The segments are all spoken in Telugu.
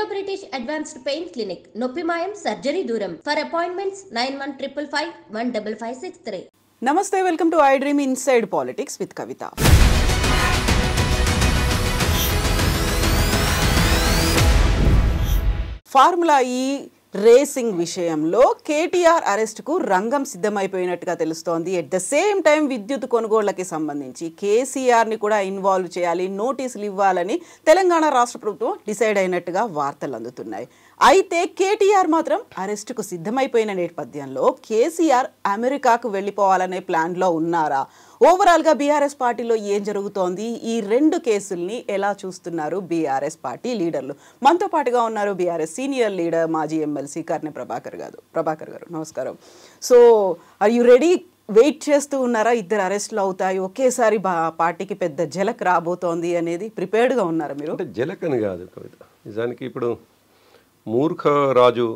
Indo British advanced pain clinic నొప్పిమాయం సర్జరీ దూరం ఫర్ అపాయింట్మెంట్స్ 9155515563. నమస్తే, welcome to I dream inside politics with Kavitha. Formula E racing విషయంలో కేటీఆర్ అరెస్టుకు రంగం సిద్ధమైపోయినట్టుగా తెలుస్తోంది. ఎట్ ద సేమ్ టైం విద్యుత్ కొనుగోళ్లకి సంబంధించి కేసీఆర్ని కూడా ఇన్వాల్వ్ చేయాలి, నోటీసులు ఇవ్వాలని తెలంగాణ రాష్ట్ర ప్రభుత్వం డిసైడ్ అయినట్టుగా వార్తలు అందుతున్నాయి. అయితే కేటీఆర్ మాత్రం అరెస్టుకు సిద్ధమైపోయిన నేపథ్యంలో కేసీఆర్ అమెరికాకు వెళ్ళిపోవాలనే ప్లాన్లో ఉన్నారా? ఓవరాల్గా బీఆర్ఎస్ పార్టీలో ఏం జరుగుతోంది? ఈ రెండు కేసుల్ని ఎలా చూస్తున్నారు బీఆర్ఎస్ పార్టీ లీడర్లు? మనతో పాటుగా ఉన్నారు బీఆర్ఎస్ సీనియర్ లీడర్ మాజీ ఎమ్మెల్సీ కర్నె ప్రభాకర్ గారు. నమస్కారం. So are you ready? Wait చేస్తూ ఉన్నారా? ఇద్దరు అరెస్టులు అవుతాయి, ఒకేసారి పార్టీకి పెద్ద జలక్ రాబోతోంది అనేది ప్రిపేర్డ్గా ఉన్నారా మీరు? అంటే జలక్ అని కాదు కవిత, నిజానికి ఇప్పుడు మూర్ఖ రాజు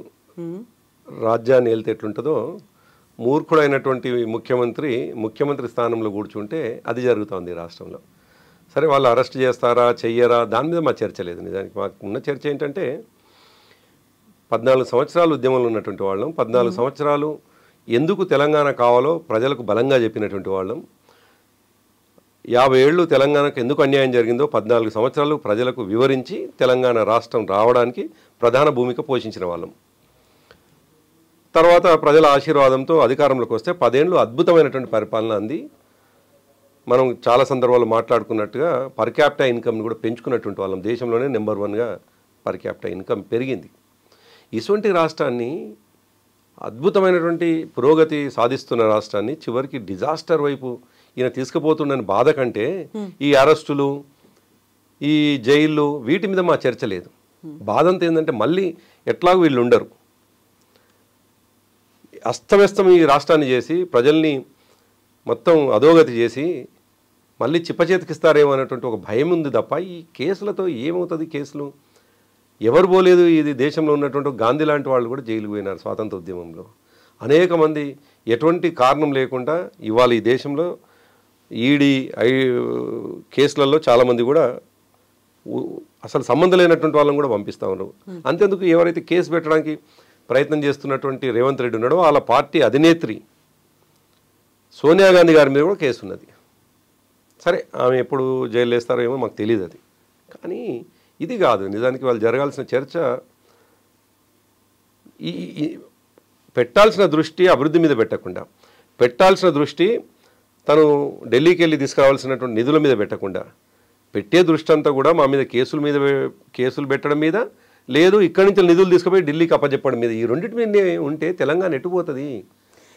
రాజ్యాన్ని వెళ్తే ఎట్లుంటుందో మూర్ఖుడైనటువంటి ముఖ్యమంత్రి స్థానంలో కూర్చుంటే అది జరుగుతోంది రాష్ట్రంలో. సరే, వాళ్ళు అరెస్ట్ చేస్తారా చెయ్యరా దాని మీద మా చర్చ లేదు. నిజానికి మాకు ఉన్న చర్చ ఏంటంటే 14 సంవత్సరాలు ఉద్యమంలో ఉన్నటువంటి వాళ్ళం, 14 సంవత్సరాలు ఎందుకు తెలంగాణ కావాలో ప్రజలకు బలంగా చెప్పినటువంటి వాళ్ళం, 50 ఏళ్ళు తెలంగాణకు ఎందుకు అన్యాయం జరిగిందో 14 సంవత్సరాలు ప్రజలకు వివరించి తెలంగాణ రాష్ట్రం రావడానికి ప్రధాన భూమిక పోషించిన వాళ్ళం. తర్వాత ప్రజల ఆశీర్వాదంతో అధికారంలోకి వస్తే 10 ఏళ్ళు అద్భుతమైనటువంటి పరిపాలన అంది. మనం చాలా సందర్భాల్లో మాట్లాడుకున్నట్టుగా పర్ క్యాపిటా ఇన్కమ్ని కూడా పెంచుకున్నటువంటి వాళ్ళం. దేశంలోనే నెంబర్ 1గా పర్ క్యాపిటా ఇన్కమ్ పెరిగింది. ఇటువంటి రాష్ట్రాన్ని, అద్భుతమైనటువంటి పురోగతి సాధిస్తున్న రాష్ట్రాన్ని చివరికి డిజాస్టర్ వైపు ఈయన తీసుకుపోతుండని బాధ కంటే ఈ అరెస్టులు, ఈ జైళ్ళు వీటి మీద మా చర్చ లేదు. బాధ అంతా ఏంటంటే మళ్ళీ ఎట్లాగో వీళ్ళు ఉండరు, అస్తవ్యస్తం ఈ రాష్ట్రాన్ని చేసి ప్రజల్ని మొత్తం అధోగతి చేసి మళ్ళీ చిప్పచేతికిస్తారేమో అనేటువంటి ఒక భయం ఉంది తప్ప ఈ కేసులతో ఏమవుతుంది? కేసులు ఎవరు పోలేదు. ఇది దేశంలో ఉన్నటువంటి గాంధీ లాంటి వాళ్ళు కూడా జైలుకు పోయినారు స్వాతంత్ర ఉద్యమంలో. అనేక మంది ఎటువంటి కారణం లేకుండా ఇవాళ ఈ దేశంలో ఈడీ కేసులలో చాలామంది కూడా అసలు సంబంధం లేనటువంటి వాళ్ళని కూడా పంపిస్తూ ఉన్నారు. అంతేందుకు ఎవరైతే కేసు పెట్టడానికి ప్రయత్నం చేస్తున్నటువంటి రేవంత్ రెడ్డి ఉన్నాడో వాళ్ళ పార్టీ అధినేత్రి సోనియా గాంధీ గారి మీద కూడా కేసు ఉన్నది. సరే, ఆమె ఎప్పుడు జైలు వేస్తారో ఏమో మాకు తెలియదు అది. కానీ ఇది కాదు నిజానికి వాళ్ళు జరగాల్సిన చర్చ. ఈ పెట్టాల్సిన దృష్టి అభివృద్ధి మీద పెట్టకుండా, పెట్టాల్సిన దృష్టి తను ఢిల్లీకి వెళ్ళి తీసుకురావాల్సినటువంటి నిధుల మీద పెట్టకుండా, పెట్టే దృష్టి అంతా కూడా మా మీద కేసులు పెట్టడం మీద, లేదు ఇక్కడి నుంచి నిధులు తీసుకుపోయి ఢిల్లీకి అప్పచెప్పడం మీద, ఈ రెండింటి మీద ఉంటే తెలంగాణ ఎట్టుపోతుంది?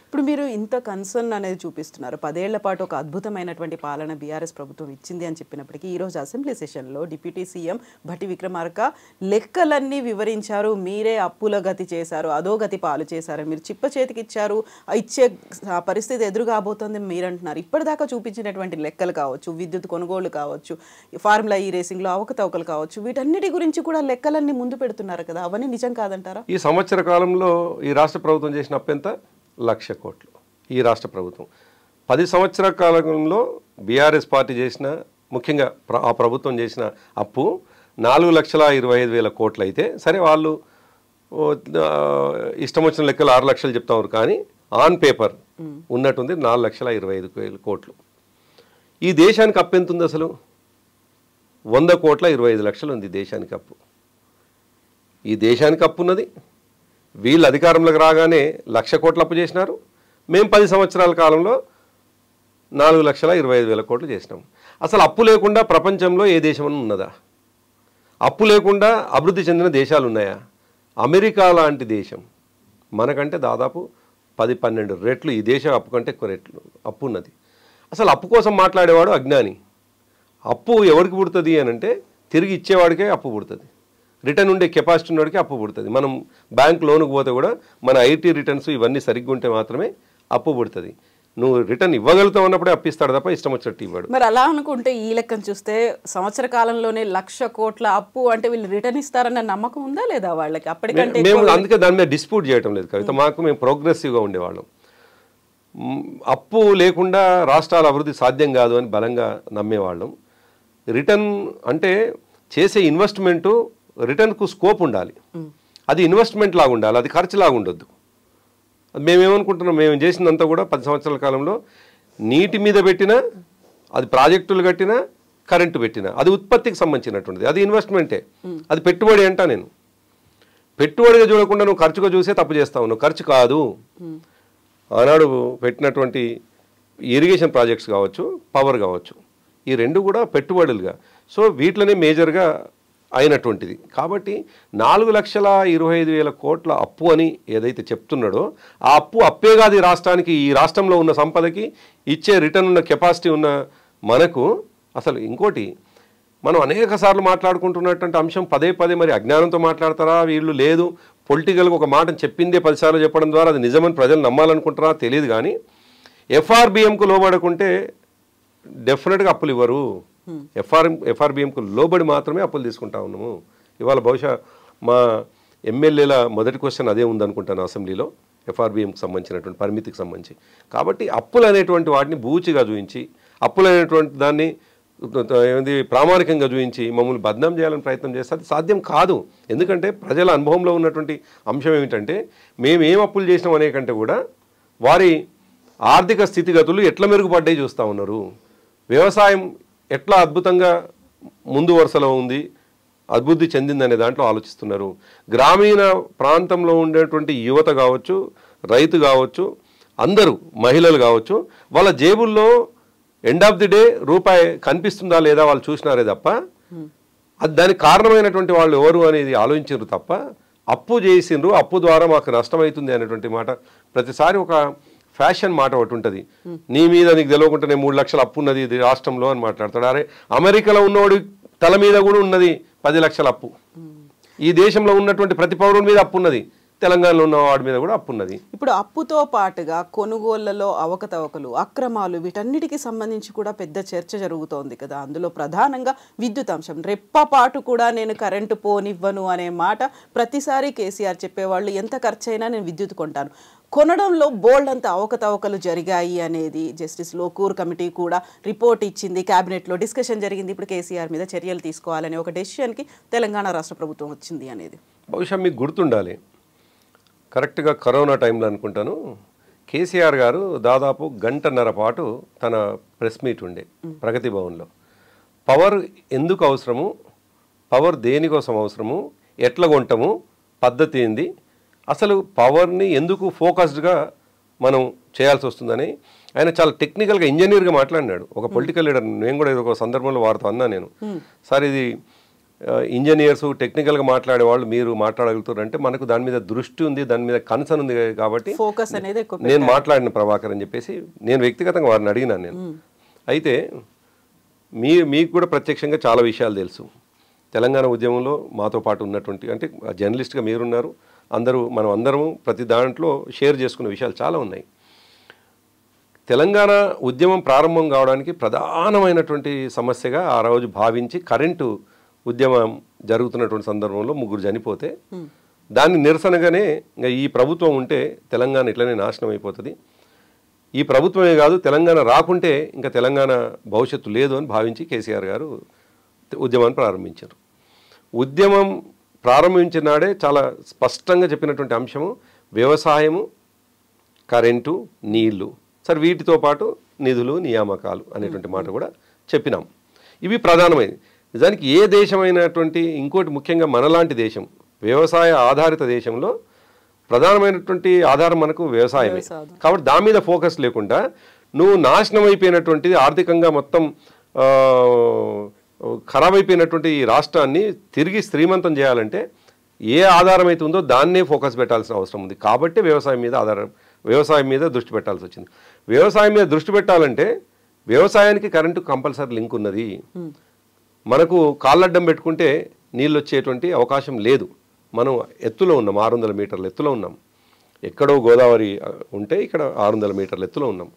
ఇప్పుడు మీరు ఇంత కన్సర్న్ అనేది చూపిస్తున్నారు. 10 ఏళ్ల పాటు ఒక అద్భుతమైనటువంటి పాలన బీఆర్ఎస్ ప్రభుత్వం ఇచ్చింది అని చెప్పినప్పటికీ ఈరోజు అసెంబ్లీ సెషన్లో డిప్యూటీ సీఎం భట్టి విక్రమార్క లెక్కలన్నీ వివరించారు. మీరే అప్పుల గతి చేశారు, అధోగతి పాలు చేశారు, మీరు చిప్ప చేతికి ఇచ్చారు, ఇచ్చే పరిస్థితి ఎదురుగాబోతోంది మీరు అంటున్నారు. ఇప్పటిదాకా చూపించినటువంటి లెక్కలు కావచ్చు, విద్యుత్ కొనుగోళ్లు కావచ్చు, ఫార్ములా ఈ రేసింగ్లో అవకతవకలు కావచ్చు, వీటన్నిటి గురించి కూడా లెక్కలన్నీ ముందు పెడుతున్నారు కదా, అవన్నీ నిజం కాదంటారా? ఈ సంవత్సర కాలంలో ఈ రాష్ట్ర ప్రభుత్వం చేసిన అప్పు ఎంత? 1,00,000 కోట్లు. ఈ రాష్ట్ర ప్రభుత్వం 10 సంవత్సరాల కాలంలో బీఆర్ఎస్ పార్టీ చేసిన, ముఖ్యంగా ఆ ప్రభుత్వం చేసిన అప్పు 4,25,000 కోట్లు అయితే, సరే వాళ్ళు ఇష్టం వచ్చిన లెక్కలు 6 లక్షలు చెప్తారు, కానీ ఆన్ పేపర్ ఉన్నట్టుంది 4,25,000 కోట్లు. ఈ దేశానికి అప్పు ఎంత ఉంది అసలు? 100,25,00,000 ఉంది దేశానికి అప్పు. ఈ దేశానికి అప్పు ఉన్నది. వీళ్ళు అధికారంలోకి రాగానే 1,00,000 కోట్లు అప్పు చేసినారు. మేము 10 సంవత్సరాల కాలంలో 4,25,000 కోట్లు చేసినాం. అసలు అప్పు లేకుండా ప్రపంచంలో ఏ దేశం ఉన్నదా? అప్పు లేకుండా అభివృద్ధి చెందిన దేశాలు ఉన్నాయా? అమెరికా లాంటి దేశం మనకంటే దాదాపు 10-12 రెట్లు ఈ దేశం అప్పు కంటే ఎక్కువ రెట్లు అప్పు ఉన్నది. అసలు అప్పు కోసం మాట్లాడేవాడు అజ్ఞాని. అప్పు ఎవరికి పుడుతుంది అని అంటే తిరిగి ఇచ్చేవాడికే అప్పు పుడుతుంది. రిటర్న్ ఉండే కెపాసిటీ ఉన్నవాడికి అప్పు పుడుతుంది. మనం బ్యాంక్ లోనుకు పోతే కూడా మన ఐటీ రిటర్న్స్ ఇవన్నీ సరిగ్గా ఉంటే మాత్రమే అప్పు పుడుతుంది. నువ్వు రిటర్న్ ఇవ్వగలుగుతావు అన్నప్పుడే అప్పిస్తాడు తప్ప ఇష్టం వచ్చినట్టు ఇవ్వడు. మరి అలా అనుకుంటే ఈ లెక్కను చూస్తే సంవత్సర కాలంలోనే 1,00,000 కోట్ల అప్పు అంటే వీళ్ళు రిటర్న్ ఇస్తారన్న నమ్మకం ఉందా లేదా వాళ్ళకి? అప్పటికంటే మేము అందుకే దాని మీద డిస్ప్యూట్ చేయటం లేదు కవిత. మేము ప్రోగ్రెసివ్గా ఉండేవాళ్ళం. అప్పు లేకుండా రాష్ట్రాల అభివృద్ధి సాధ్యం కాదు అని బలంగా నమ్మేవాళ్ళం. రిటర్న్ అంటే చేసే ఇన్వెస్ట్మెంటు రిటర్న్కు స్కోప్ ఉండాలి. అది ఇన్వెస్ట్మెంట్ లాగా ఉండాలి, అది ఖర్చు లాగా ఉండొద్దు. మేమేమనుకుంటున్నాం, మేము చేసిందంతా కూడా 10 సంవత్సరాల కాలంలో నీటి మీద పెట్టినా, అది ప్రాజెక్టులు కట్టినా, కరెంటు పెట్టినా అది ఉత్పత్తికి సంబంధించినటువంటిది, అది ఇన్వెస్ట్మెంటే, అది పెట్టుబడి అంటా. నేను పెట్టుబడిగా చూడకుండా నువ్వు ఖర్చుగా చూసే తప్పు చేస్తావు. నువ్వు ఖర్చు కాదు. ఆనాడు పెట్టినటువంటి ఇరిగేషన్ ప్రాజెక్ట్స్ కావచ్చు, పవర్ కావచ్చు, ఈ రెండు కూడా పెట్టుబడులుగా. సో వీటిలోనే మేజర్గా అయినటువంటిది. కాబట్టి 4,25,000 కోట్ల అప్పు అని ఏదైతే చెప్తున్నాడో ఆ అప్పే కాదు ఈ రాష్ట్రానికి. ఈ రాష్ట్రంలో ఉన్న సంపదకి ఇచ్చే రిటర్న్ ఉన్న కెపాసిటీ ఉన్న మనకు అసలు ఇంకోటి మనం అనేక సార్లు మాట్లాడుకుంటున్నటువంటి అంశం పదే మరి అజ్ఞానంతో మాట్లాడతారా వీళ్ళు, లేదు పొలిటికల్గా ఒక మాట చెప్పిందే 10 సార్లు చెప్పడం ద్వారా అది నిజమని ప్రజలు నమ్మాలనుకుంటారా తెలియదు. కానీ ఎఫ్ఆర్బిఎంకు లోబడకుంటే డెఫినెట్గా అప్పులు ఇవ్వరు. ఎఫ్ఆర్బిఎంకు లోబడి మాత్రమే అప్పులు తీసుకుంటా ఉన్నాము. ఇవాళ బహుశా మా ఎమ్మెల్యేల మొదటి క్వశ్చన్ అదే ఉందనుకుంటాను అసెంబ్లీలో, ఎఫ్ఆర్బిఎంకి సంబంధించినటువంటి పరిమితికి సంబంధించి. కాబట్టి అప్పులు అనేటువంటి వాటిని బూచిగా చూపించి, అప్పులు అనేటువంటి దాన్ని ఏంది ప్రామాణికంగా చూపించి మమ్మల్ని బద్నాం చేయాలని ప్రయత్నం చేస్తే అది సాధ్యం కాదు. ఎందుకంటే ప్రజల అనుభవంలో ఉన్నటువంటి అంశం ఏమిటంటే, మేము ఏం అప్పులు చేసినాం అనే కంటే కూడా వారి ఆర్థిక స్థితిగతులు ఎట్లా మెరుగుపడ్డాయి చూస్తూ ఉన్నారు. వ్యవసాయం ఎట్లా అద్భుతంగా ముందు వరుసలో ఉంది, అభివృద్ధి చెందిందనే దాంట్లో ఆలోచిస్తున్నారు. గ్రామీణ ప్రాంతంలో ఉండేటువంటి యువత కావచ్చు, రైతు కావచ్చు, అందరూ మహిళలు కావచ్చు, వాళ్ళ జేబుల్లో ఎండ్ ఆఫ్ ది డే రూపాయి కనిపిస్తుందా లేదా వాళ్ళు చూసినారే తప్ప అది దానికి కారణమైనటువంటి వాళ్ళు ఎవరు అనేది ఆలోచించారు తప్ప అప్పు చేసిండ్రు, అప్పు ద్వారా మాకు నష్టమవుతుంది అనేటువంటి మాట ప్రతిసారి ఒక ఫ్యాషన్ మాట ఒకటి ఉంటుంది. నీ మీద నీకు తెలియకుండా నేను 3 లక్షల అప్పు ఉన్నది ఇది రాష్ట్రంలో అని మాట్లాడతాడు. అరే అమెరికాలో ఉన్నవాడి తల మీద కూడా ఉన్నది 10 లక్షల అప్పు. ఈ దేశంలో ఉన్నటువంటి ప్రతి పౌరుని మీద అప్పు ఉన్నది, తెలంగాణలో ఉన్న వాడి మీద కూడా అప్పు ఉన్నది. ఇప్పుడు అప్పుతో పాటుగా కొనుగోళ్లలో అవకతవకలు, అక్రమాలు, వీటన్నిటికీ సంబంధించి కూడా పెద్ద చర్చ జరుగుతోంది కదా. అందులో ప్రధానంగా విద్యుత్ అంశం. రెప్పపాటు కూడా నేను కరెంటు పోనివ్వను అనే మాట ప్రతిసారి కేసీఆర్ చెప్పేవాళ్ళు. ఎంత ఖర్చైనా నేను విద్యుత్ కొంటాను. కొనడంలో బోల్డ్ అంత అవకతవకలు జరిగాయి అనేది జస్టిస్ లోకూర్ కమిటీ కూడా రిపోర్ట్ ఇచ్చింది. క్యాబినెట్లో డిస్కషన్ జరిగింది. ఇప్పుడు కేసీఆర్ మీద చర్యలు తీసుకోవాలనే ఒక డెసిషన్కి తెలంగాణ రాష్ట్ర ప్రభుత్వం వచ్చింది అనేది బహుశా మీకు గుర్తుండాలి. కరెక్ట్గా కరోనా టైంలో అనుకుంటాను కేసీఆర్ గారు దాదాపు 1.5 గంటల పాటు తన ప్రెస్ మీట్ ఉండే ప్రగతి భవన్లో. పవర్ ఎందుకు అవసరము, పవర్ దేనికోసం అవసరము, ఎట్లా కొంటాము, పద్ధతి ఏంది, అసలు పవర్ని ఎందుకు ఫోకస్డ్గా మనం చేయాల్సి వస్తుందని ఆయన చాలా టెక్నికల్గా ఇంజనీర్గా మాట్లాడినాడు. ఒక పొలిటికల్ లీడర్. నేను కూడా ఒక సందర్భంలో వారితో అన్నా నేను, సార్ ఇది ఇంజనీర్స్ టెక్నికల్గా మాట్లాడే వాళ్ళు మీరు మాట్లాడగలుగుతారు అంటే మనకు దాని మీద దృష్టి ఉంది, దాని మీద కన్సర్న్ ఉంది కాబట్టి ఫోకస్ అనేది నేను మాట్లాడిన ప్రభాకర్ అని చెప్పేసి నేను వ్యక్తిగతంగా వారిని అడిగినాను నేను. అయితే మీకు కూడా ప్రత్యక్షంగా చాలా విషయాలు తెలుసు. తెలంగాణ ఉద్యమంలో మాతో పాటు ఉన్నటువంటి అంటే జర్నలిస్ట్గా మీరున్నారు, మనం అందరము ప్రతి దాంట్లో షేర్ చేసుకునే విషయాలు చాలా ఉన్నాయి. తెలంగాణ ఉద్యమం ప్రారంభం కావడానికి ప్రధానమైనటువంటి సమస్యగా ఆ రోజు భావించి కరెంటు ఉద్యమం జరుగుతున్నటువంటి సందర్భంలో 3 చనిపోతే దాన్ని నిరసనగానే ఇంకా ఈ ప్రభుత్వం ఉంటే తెలంగాణ ఇట్లనే నాశనం అయిపోతుంది, ఈ ప్రభుత్వమే కాదు తెలంగాణ రాకుంటే ఇంకా తెలంగాణ భవిష్యత్తు లేదు అని భావించి కేసీఆర్ గారు ఉద్యమాన్ని ప్రారంభించారు. ఉద్యమం ప్రారంభించిన నాడే చాలా స్పష్టంగా చెప్పినటువంటి అంశము వ్యవసాయము, కరెంటు, నీళ్లు, సరే వీటితో పాటు నిధులు, నియామకాలు అనేటువంటి మాట కూడా చెప్పినాం. ఇవి ప్రధానమైనది. నిజానికి ఏ దేశమైనటువంటి ఇంకోటి ముఖ్యంగా మనలాంటి దేశం వ్యవసాయ ఆధారిత దేశంలో ప్రధానమైనటువంటి ఆధారం మనకు వ్యవసాయమే. కాబట్టి దాని మీద ఫోకస్ లేకుండా నువ్వు నాశనం అయిపోయినటువంటిది ఆర్థికంగా మొత్తం ఖరాబ్ అయిపోయినటువంటి ఈ రాష్ట్రాన్ని తిరిగి శ్రీమంతం చేయాలంటే ఏ ఆధారం అయితే ఉందో దాన్నే ఫోకస్ పెట్టాల్సిన అవసరం ఉంది. కాబట్టి వ్యవసాయం మీద దృష్టి పెట్టాల్సి వచ్చింది. వ్యవసాయం మీద దృష్టి పెట్టాలంటే వ్యవసాయానికి కరెంటు కంపల్సరీ లింక్ ఉన్నది. మనకు కాళ్ళడ్డం పెట్టుకుంటే నీళ్ళు వచ్చేటువంటి అవకాశం లేదు. మనం ఎత్తులో ఉన్నాం, 600 మీటర్ల ఎత్తులో ఉన్నాం. ఎక్కడో గోదావరి ఉంటే ఇక్కడ 600 మీటర్ల ఎత్తులో ఉన్నాం.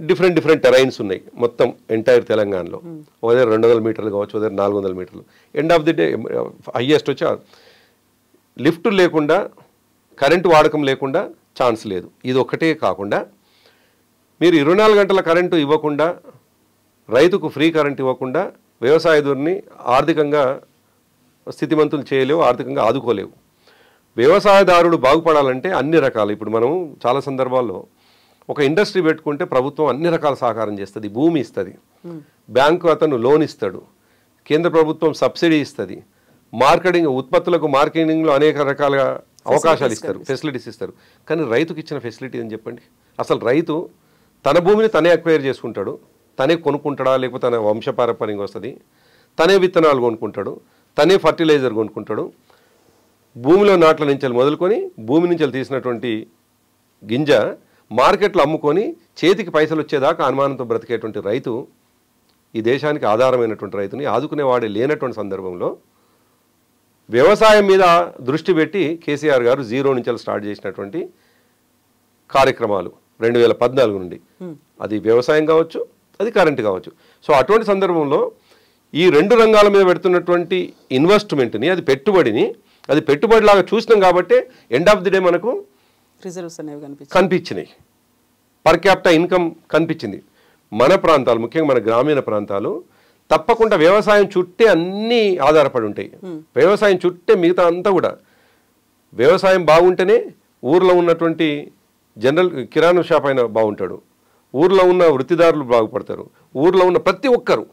డిఫరెంట్ టెరైన్స్ ఉన్నాయి మొత్తం ఎంటైర్ తెలంగాణలో. ఒక దగ్గర 200 మీటర్లు కావచ్చు, ఒక దగ్గర 400 మీటర్లు. End of the day highest వచ్చి లిఫ్ట్ లేకుండా కరెంటు వాడకం లేకుండా ఛాన్స్ లేదు. ఇది ఒక్కటే కాకుండా మీరు 24 గంటల కరెంటు ఇవ్వకుండా, రైతుకు ఫ్రీ కరెంట్ ఇవ్వకుండా వ్యవసాయదారుని ఆర్థికంగా స్థితిమంతులు చేయలేవు, ఆర్థికంగా ఆదుకోలేవు. వ్యవసాయదారుడు బాగుపడాలంటే అన్ని రకాలు, ఇప్పుడు మనం చాలా సందర్భాల్లో ఒక ఇండస్ట్రీ పెట్టుకుంటే ప్రభుత్వం అన్ని రకాల సహకారం చేస్తుంది, భూమి ఇస్తుంది, బ్యాంకు అతను లోన్ ఇస్తాడు, కేంద్ర ప్రభుత్వం సబ్సిడీ ఇస్తుంది, మార్కెటింగ్ ఉత్పత్తులకు మార్కెటింగ్లో అనేక రకాల అవకాశాలు ఇస్తారు, ఫెసిలిటీస్ ఇస్తారు. కానీ రైతుకి ఇచ్చిన ఫెసిలిటీ అని చెప్పండి. అసలు రైతు తన భూమిని తనే అక్వైర్ చేసుకుంటాడు, తనే కొనుక్కుంటాడా, లేకపోతే తన వంశపారంపర్యంగా వస్తుంది, తనే విత్తనాలు కొనుక్కుంటాడు, తనే ఫర్టిలైజర్ కొనుక్కుంటాడు. భూమిలో నాట్ల నుంచి మొదలుకొని భూమి నుంచి తీసినటువంటి గింజ మార్కెట్లో అమ్ముకొని చేతికి పైసలు వచ్చేదాకా అనుమానంతో బ్రతికేటువంటి రైతు, ఈ దేశానికి ఆధారమైనటువంటి రైతుని ఆదుకునేవాడే లేనటువంటి సందర్భంలో వ్యవసాయం మీద దృష్టి పెట్టి కేసీఆర్ గారు 0 నుంచి స్టార్ట్ చేసినటువంటి కార్యక్రమాలు 2014 నుండి, అది వ్యవసాయం కావచ్చు, అది కరెంట్ కావచ్చు. సో అటువంటి సందర్భంలో ఈ 2 రంగాల మీద పెడుతున్నటువంటి ఇన్వెస్ట్మెంట్ని, అది పెట్టుబడిని, అది పెట్టుబడిలాగా చూసినాం కాబట్టి ఎండ్ ఆఫ్ ది డే మనకు రిజల్ట్స్ అనేవి కనిపించినాయి, పర్ క్యాపిటా ఇన్కమ్ కనిపించింది. మన ప్రాంతాలు, ముఖ్యంగా మన గ్రామీణ ప్రాంతాలు తప్పకుండా వ్యవసాయం చుట్టే అన్నీ ఆధారపడి ఉంటాయి. వ్యవసాయం చుట్టే మిగతా అంతా కూడా, వ్యవసాయం బాగుంటేనే ఊర్లో ఉన్నటువంటి జనరల్ కిరాణా షాప్ అయినా బాగుంటాడు, ఊర్లో ఉన్న వృత్తిదారులు బాగుపడతారు, ఊర్లో ఉన్న ప్రతి ఒక్కరు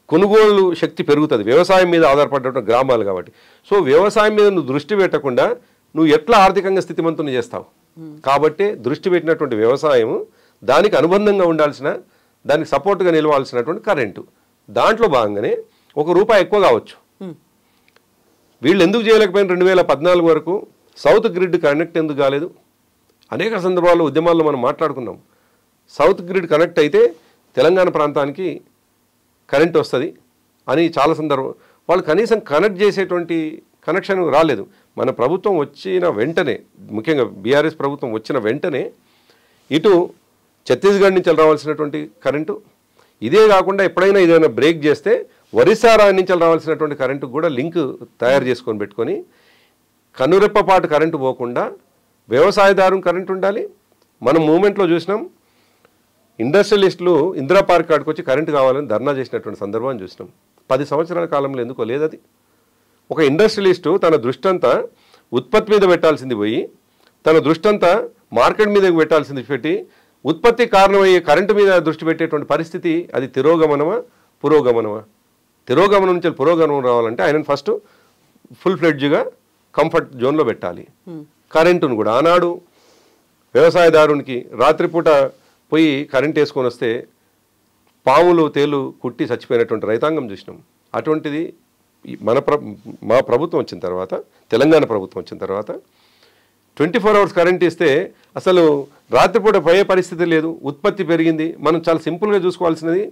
కొనుగోలు శక్తి పెరుగుతుంది, వ్యవసాయం మీద ఆధారపడేటువంటి గ్రామాలు కాబట్టి. సో వ్యవసాయం మీద నువ్వు దృష్టి పెట్టకుండా నువ్వు ఎట్లా ఆర్థికంగా స్థితిమంతుని చేస్తావు? కాబట్టి దృష్టి పెట్టినటువంటి వ్యవసాయం, దానికి అనుబంధంగా ఉండాల్సిన, దానికి సపోర్ట్గా నిలవాల్సినటువంటి కరెంటు, దాంట్లో భాగంగానే ₹1 ఎక్కువ కావచ్చు. వీళ్ళు ఎందుకు చేయలేకపోయిన 2014 వరకు సౌత్ గ్రిడ్ కనెక్ట్ ఎందుకు కాలేదు? అనేక సందర్భాల్లో ఉద్యమాల్లో మనం మాట్లాడుకున్నాం. సౌత్ గ్రిడ్ కనెక్ట్ అయితే తెలంగాణ ప్రాంతానికి కరెంట్ వస్తుంది అని చాలా సందర్భం, వాళ్ళు కనీసం కనెక్ట్ చేసేటువంటి కనెక్షన్ రాలేదు. మన ప్రభుత్వం వచ్చిన వెంటనే, ముఖ్యంగా బీఆర్ఎస్ ప్రభుత్వం వచ్చిన వెంటనే ఇటు ఛత్తీస్గఢ్ నుంచి రావాల్సినటువంటి కరెంటు, ఇదే కాకుండా ఎప్పుడైనా ఏదైనా బ్రేక్ చేస్తే ఒరిస్సా నుంచి రావాల్సినటువంటి కరెంటు కూడా లింక్ తయారు చేసుకొని పెట్టుకొని కనురెప్పపాటు కరెంటు పోకుండా వ్యవసాయదారు కరెంటు ఉండాలి. మనం మూమెంట్లో చూసినాం, ఇండస్ట్రియలిస్టులు ఇందిరా పార్క్ కాడికి వచ్చి కరెంటు కావాలని ధర్నా చేసినటువంటి సందర్భాన్ని చూసినాం. 10 సంవత్సరాల కాలంలో ఎందుకో లేదది. ఒక ఇండస్ట్రియలిస్టు తన దృష్టి అంతా ఉత్పత్తి మీద పెట్టాల్సింది పోయి, తన దృష్టి అంతా మార్కెట్ మీద పెట్టాల్సింది పెట్టి, ఉత్పత్తి కారణమయ్యే కరెంటు మీద దృష్టి పెట్టేటువంటి పరిస్థితి, అది తిరోగమనమా పురోగమనమా? తిరోగమనం నుంచి పురోగమనం రావాలంటే ఆయనను ఫస్ట్ ఫుల్ ఫ్లెడ్జ్గా కంఫర్ట్ జోన్లో పెట్టాలి. కరెంటును కూడా ఆనాడు వ్యవసాయదారునికి రాత్రిపూట పోయి కరెంట్ వేసుకొని వస్తే పాములు తేలు కుట్టి చచ్చిపోయినటువంటి రైతాంగం చూసినాం. అటువంటిది మా ప్రభుత్వం వచ్చిన తర్వాత, తెలంగాణ ప్రభుత్వం వచ్చిన తర్వాత 24 hours కరెంట్ ఇస్తే అసలు రాత్రిపూట పోయే పరిస్థితి లేదు, ఉత్పత్తి పెరిగింది. మనం చాలా సింపుల్గా చూసుకోవాల్సినది,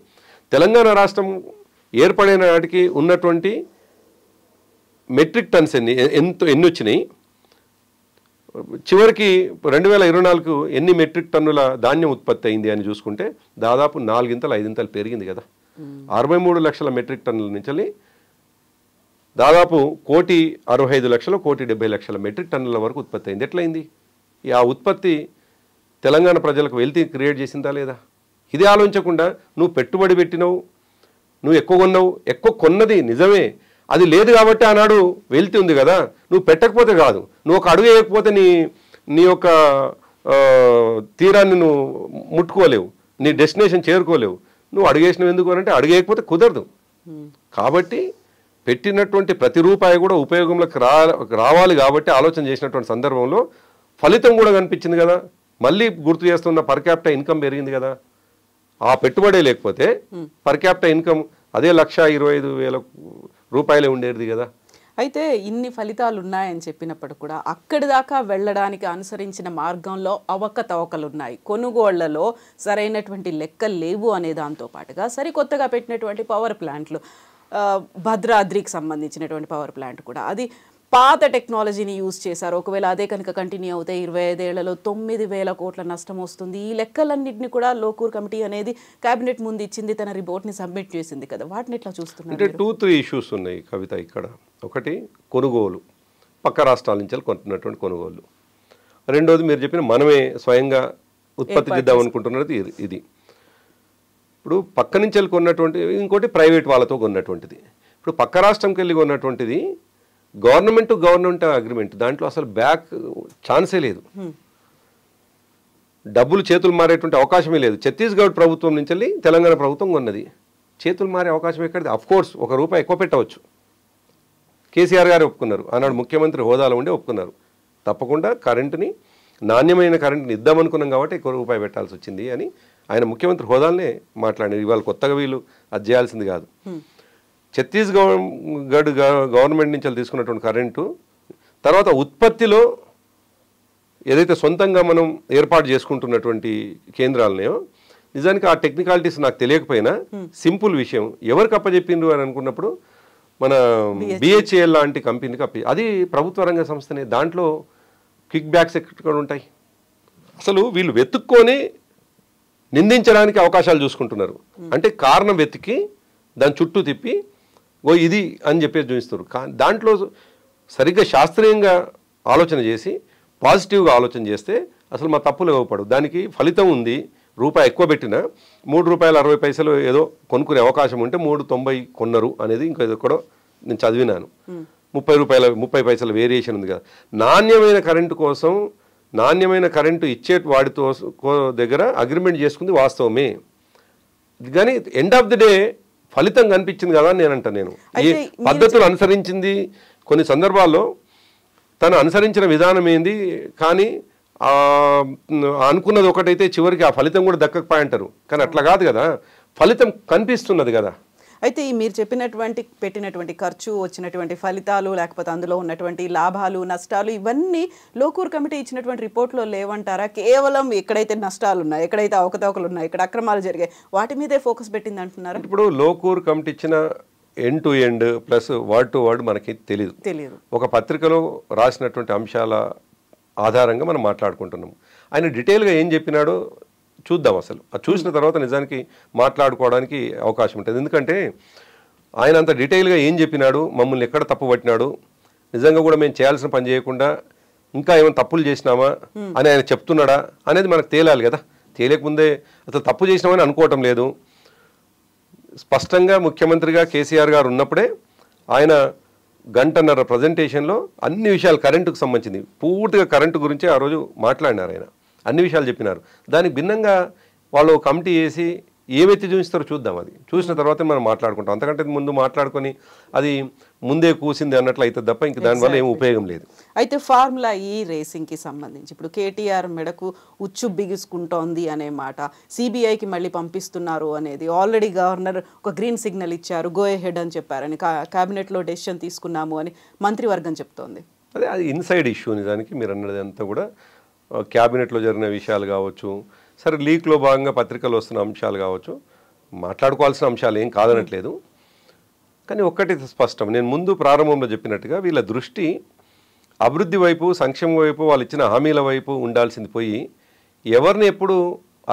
తెలంగాణ రాష్ట్రం ఏర్పడిన నాటికి ఉన్నటువంటి మెట్రిక్ టన్స్ ఎన్ని వచ్చినాయి, చివరికి 2024 ఎన్ని మెట్రిక్ టన్నుల ధాన్యం ఉత్పత్తి అయింది అని చూసుకుంటే దాదాపు 4-5 పెరిగింది కదా. 63 లక్షల మెట్రిక్ టన్నుల నుంచి దాదాపు 1,65,00,000 1,70,00,000 మెట్రిక్ టన్నుల వరకు ఉత్పత్తి అయింది. ఎట్లయింది? ఆ ఉత్పత్తి తెలంగాణ ప్రజలకు వెల్తీ క్రియేట్ చేసిందా లేదా? ఇది ఆలోచించకుండా నువ్వు పెట్టుబడి పెట్టినవు, నువ్వు ఎక్కువ కొన్నావు, ఎక్కువ కొన్నది నిజమే, అది లేదు కాబట్టి ఆనాడు వెల్తీ ఉంది కదా. నువ్వు పెట్టకపోతే కాదు, నువ్వు ఒక అడుగు వేయకపోతే నీ యొక్క తీరాన్ని నువ్వు ముట్టుకోలేవు, నీ డెస్టినేషన్ చేరుకోలేవు. నువ్వు అడుగేసినవి ఎందుకు అంటే అడుగేయకపోతే కుదరదు. కాబట్టి పెట్టినటువంటి ప్రతి రూపాయి కూడా ఉపయోగంలోకి రావాలి కాబట్టి ఆలోచన చేసినటువంటి సందర్భంలో ఫలితం కూడా కనిపించింది కదా. మళ్ళీ గుర్తు చేస్తున్న పర్ క్యాపిటా ఇన్కమ్ పెరిగింది కదా. ఆ పెట్టుబడే లేకపోతే పర్ క్యాపిటా ఇన్కమ్ అదే 1,25,000 రూపాయలే ఉండేది కదా. అయితే ఇన్ని ఫలితాలు ఉన్నాయని చెప్పినప్పుడు కూడా అక్కడి దాకా వెళ్ళడానికి అనుసరించిన మార్గంలో అవకతవకలు ఉన్నాయి, కొనుగోళ్లలో సరైనటువంటి లెక్కలు లేవు అనే దాంతో పాటుగా సరికొత్తగా పెట్టినటువంటి పవర్ ప్లాంట్లు, భద్రాద్రికి సంబంధించినటువంటి పవర్ ప్లాంట్ కూడా అది పాత టెక్నాలజీని యూజ్ చేశారు. ఒకవేళ అదే కనుక కంటిన్యూ అవుతాయి 25 ఏళ్లలో 9,000 కోట్ల నష్టం వస్తుంది. ఈ లెక్కలన్నింటినీ కూడా లోకూర్ కమిటీ అనేది కేబినెట్ ముందు ఇచ్చింది, తన రిపోర్ట్ని సబ్మిట్ చేసింది కదా. వాటిని ఎట్లా చూస్తున్నారు? అంటే 2-3 ఇష్యూస్ ఉన్నాయి కవిత ఇక్కడ. ఒకటి కొనుగోలు, పక్క రాష్ట్రాల నుంచి కొంటున్నటువంటి కొనుగోలు. రెండోది మీరు చెప్పిన మనమే స్వయంగా ఉత్పత్తి చేద్దాం అనుకుంటున్నది ఇది. ఇప్పుడు పక్క నుంచి కొన్నటువంటి, ఇంకోటి ప్రైవేట్ వాళ్ళతో కొన్నటువంటిది. ఇప్పుడు పక్క రాష్ట్రంకి వెళ్ళి ఉన్నటువంటిది గవర్నమెంట్ టు గవర్నమెంట్ అగ్రిమెంట్, దాంట్లో అసలు బ్యాక్ ఛాన్సే లేదు, డబ్బులు చేతులు మారేటువంటి అవకాశమే లేదు. ఛత్తీస్గఢ్ ప్రభుత్వం నుంచి వెళ్ళి తెలంగాణ ప్రభుత్వం కొన్నది, చేతులు మారే అవకాశం ఎక్కడిది? అఫ్కోర్స్ ₹1 ఎక్కువ పెట్టవచ్చు, కేసీఆర్ గారు ఒప్పుకున్నారు, ఆనాడు ముఖ్యమంత్రి హోదాలో ఉండి ఒప్పుకున్నారు. తప్పకుండా కరెంటుని, నాణ్యమైన కరెంటుని ఇద్దామనుకున్నాం కాబట్టి ₹1 పెట్టాల్సి వచ్చింది అని ఆయన ముఖ్యమంత్రి హోదాలనే మాట్లాడారు. ఇవాళ కొత్తగా వీళ్ళు అది చేయాల్సింది కాదు. ఛత్తీస్గఢ్ గవర్నమెంట్ నుంచి వాళ్ళు తీసుకున్నటువంటి కరెంటు తర్వాత ఉత్పత్తిలో ఏదైతే సొంతంగా మనం ఏర్పాటు చేసుకుంటున్నటువంటి కేంద్రాలనేయో, నిజానికి ఆ టెక్నికాలిటీస్ నాకు తెలియకపోయినా సింపుల్ విషయం ఎవరికి అప్పచెప్పిండ్రు అని అనుకున్నప్పుడు మన బిహెచ్ఏఎల్ లాంటి కంపెనీకి అది ప్రభుత్వ రంగ సంస్థనే. దాంట్లో కిక్ బ్యాక్స్ ఎక్కడ ఉంటాయి? అసలు వీళ్ళు వెతుక్కొని నిందించడానికి అవకాశాలు చూసుకుంటున్నారు. అంటే కారణం వెతికి దాని చుట్టూ తిప్పి ఇది అని చెప్పేసి చూపిస్తారు. దాంట్లో సరిగ్గా శాస్త్రీయంగా ఆలోచన చేసి పాజిటివ్గా ఆలోచన చేస్తే అసలు మా తప్పులు ఇవ్వపడు. దానికి ఫలితం ఉంది. ₹1 ఎక్కువ పెట్టినా ₹3.60 ఏదో కొనుక్కునే అవకాశం ఉంటే ₹3.90 కొన్నారు అనేది ఇంకా ఎక్కడో నేను చదివినాను. ₹30 వేరియేషన్ ఉంది కదా. నాణ్యమైన కరెంటు కోసం, నాణ్యమైన కరెంటు ఇచ్చే వాడితో దగ్గర అగ్రిమెంట్ చేసుకుంది వాస్తవమే, కానీ ఎండ్ ఆఫ్ ది డే ఫలితం కనిపించింది కదా అని నేను అంటాను. నేను ఈ పద్ధతులు అనుసరించింది కొన్ని సందర్భాల్లో తను అనుసరించిన విధానం ఏంది, కానీ అనుకున్నది ఒకటైతే చివరికి ఆ ఫలితం కూడా దక్కకపోయింటారు. కానీ అట్లా కాదు కదా, ఫలితం కనిపిస్తున్నది కదా. అయితే మీరు పెట్టినటువంటి ఖర్చు, వచ్చినటువంటి ఫలితాలు, లేకపోతే అందులో ఉన్నటువంటి లాభాలు నష్టాలు ఇవన్నీ లోకూర్ కమిటీ ఇచ్చినటువంటి రిపోర్ట్లో లేవంటారా? కేవలం ఎక్కడైతే నష్టాలు ఉన్నాయి, ఎక్కడైతే అవకతవకలు ఉన్నాయి, ఇక్కడ అక్రమాలు జరిగాయి, వాటి మీదే ఫోకస్ పెట్టింది అంటున్నారు. ఇప్పుడు లోకూర్ కమిటీ ఇచ్చిన end to end plus word to word మనకి తెలియదు. ఒక పత్రికలో రాసినటువంటి అంశాల ఆధారంగా మనం మాట్లాడుకుంటున్నాం. ఆయన డీటెయిల్గా ఏం చెప్పినాడో చూద్దాం. అసలు అది చూసిన తర్వాత నిజానికి మాట్లాడుకోవడానికి అవకాశం ఉంటుంది. ఎందుకంటే ఆయన అంత డీటెయిల్గా ఏం చెప్పినాడు, మమ్మల్ని ఎక్కడ తప్పు పట్టినాడు, నిజంగా కూడా మేము చేయాల్సిన పని చేయకుండా ఇంకా ఏమైనా తప్పులు చేసినామా అని ఆయన చెప్తున్నాడా అనేది మనకు తేలాలి కదా. తేలేకముందే అసలు తప్పు చేసినామని అనుకోవటం లేదు. స్పష్టంగా ముఖ్యమంత్రిగా కేసీఆర్ గారు ఉన్నప్పుడే ఆయన గంటన్నర ప్రజెంటేషన్లో అన్ని విషయాలు కరెంటుకు సంబంధించింది, పూర్తిగా కరెంటు గురించి ఆ రోజు మాట్లాడినారు. ఆయన అన్ని విషయాలు చెప్పినారు. దానికి భిన్నంగా వాళ్ళు కమిటీ వేసి ఏమైతే చూపిస్తారో చూద్దాం. అది చూసిన తర్వాత మనం మాట్లాడుకుంటాం. అంతకంటే ముందు మాట్లాడుకొని అది ముందే కూసింది అన్నట్లు అవుతుంది తప్ప ఇంక దానివల్ల ఏం ఉపయోగం లేదు. అయితే ఫార్ములా ఈ రేసింగ్కి సంబంధించి ఇప్పుడు కేటీఆర్ మెడకు ఉచ్చు బిగుసుకుంటోంది అనే మాట, సిబిఐకి మళ్ళీ పంపిస్తున్నారు అనేది, ఆల్రెడీ గవర్నర్ ఒక గ్రీన్ సిగ్నల్ ఇచ్చారు, గో హెడ్ అని చెప్పారని, క్యాబినెట్లో డెసిషన్ తీసుకున్నాము అని మంత్రివర్గం చెప్తోంది. అది ఇన్సైడ్ ఇష్యూ. నిజానికి మీరు అన్నది అంతా కూడా క్యాబినెట్లో జరిగిన విషయాలు కావచ్చు, సరే లీక్లో భాగంగా పత్రికలు వస్తున్న అంశాలు కావచ్చు, మాట్లాడుకోవాల్సిన అంశాలు ఏం కాదనట్లేదు. కానీ ఒక్కటి స్పష్టం, నేను ముందు ప్రారంభంలో చెప్పినట్టుగా వీళ్ళ దృష్టి అభివృద్ధి వైపు, సంక్షేమం వైపు, వాళ్ళు ఇచ్చిన హామీల వైపు ఉండాల్సింది పోయి ఎవరిని ఎప్పుడు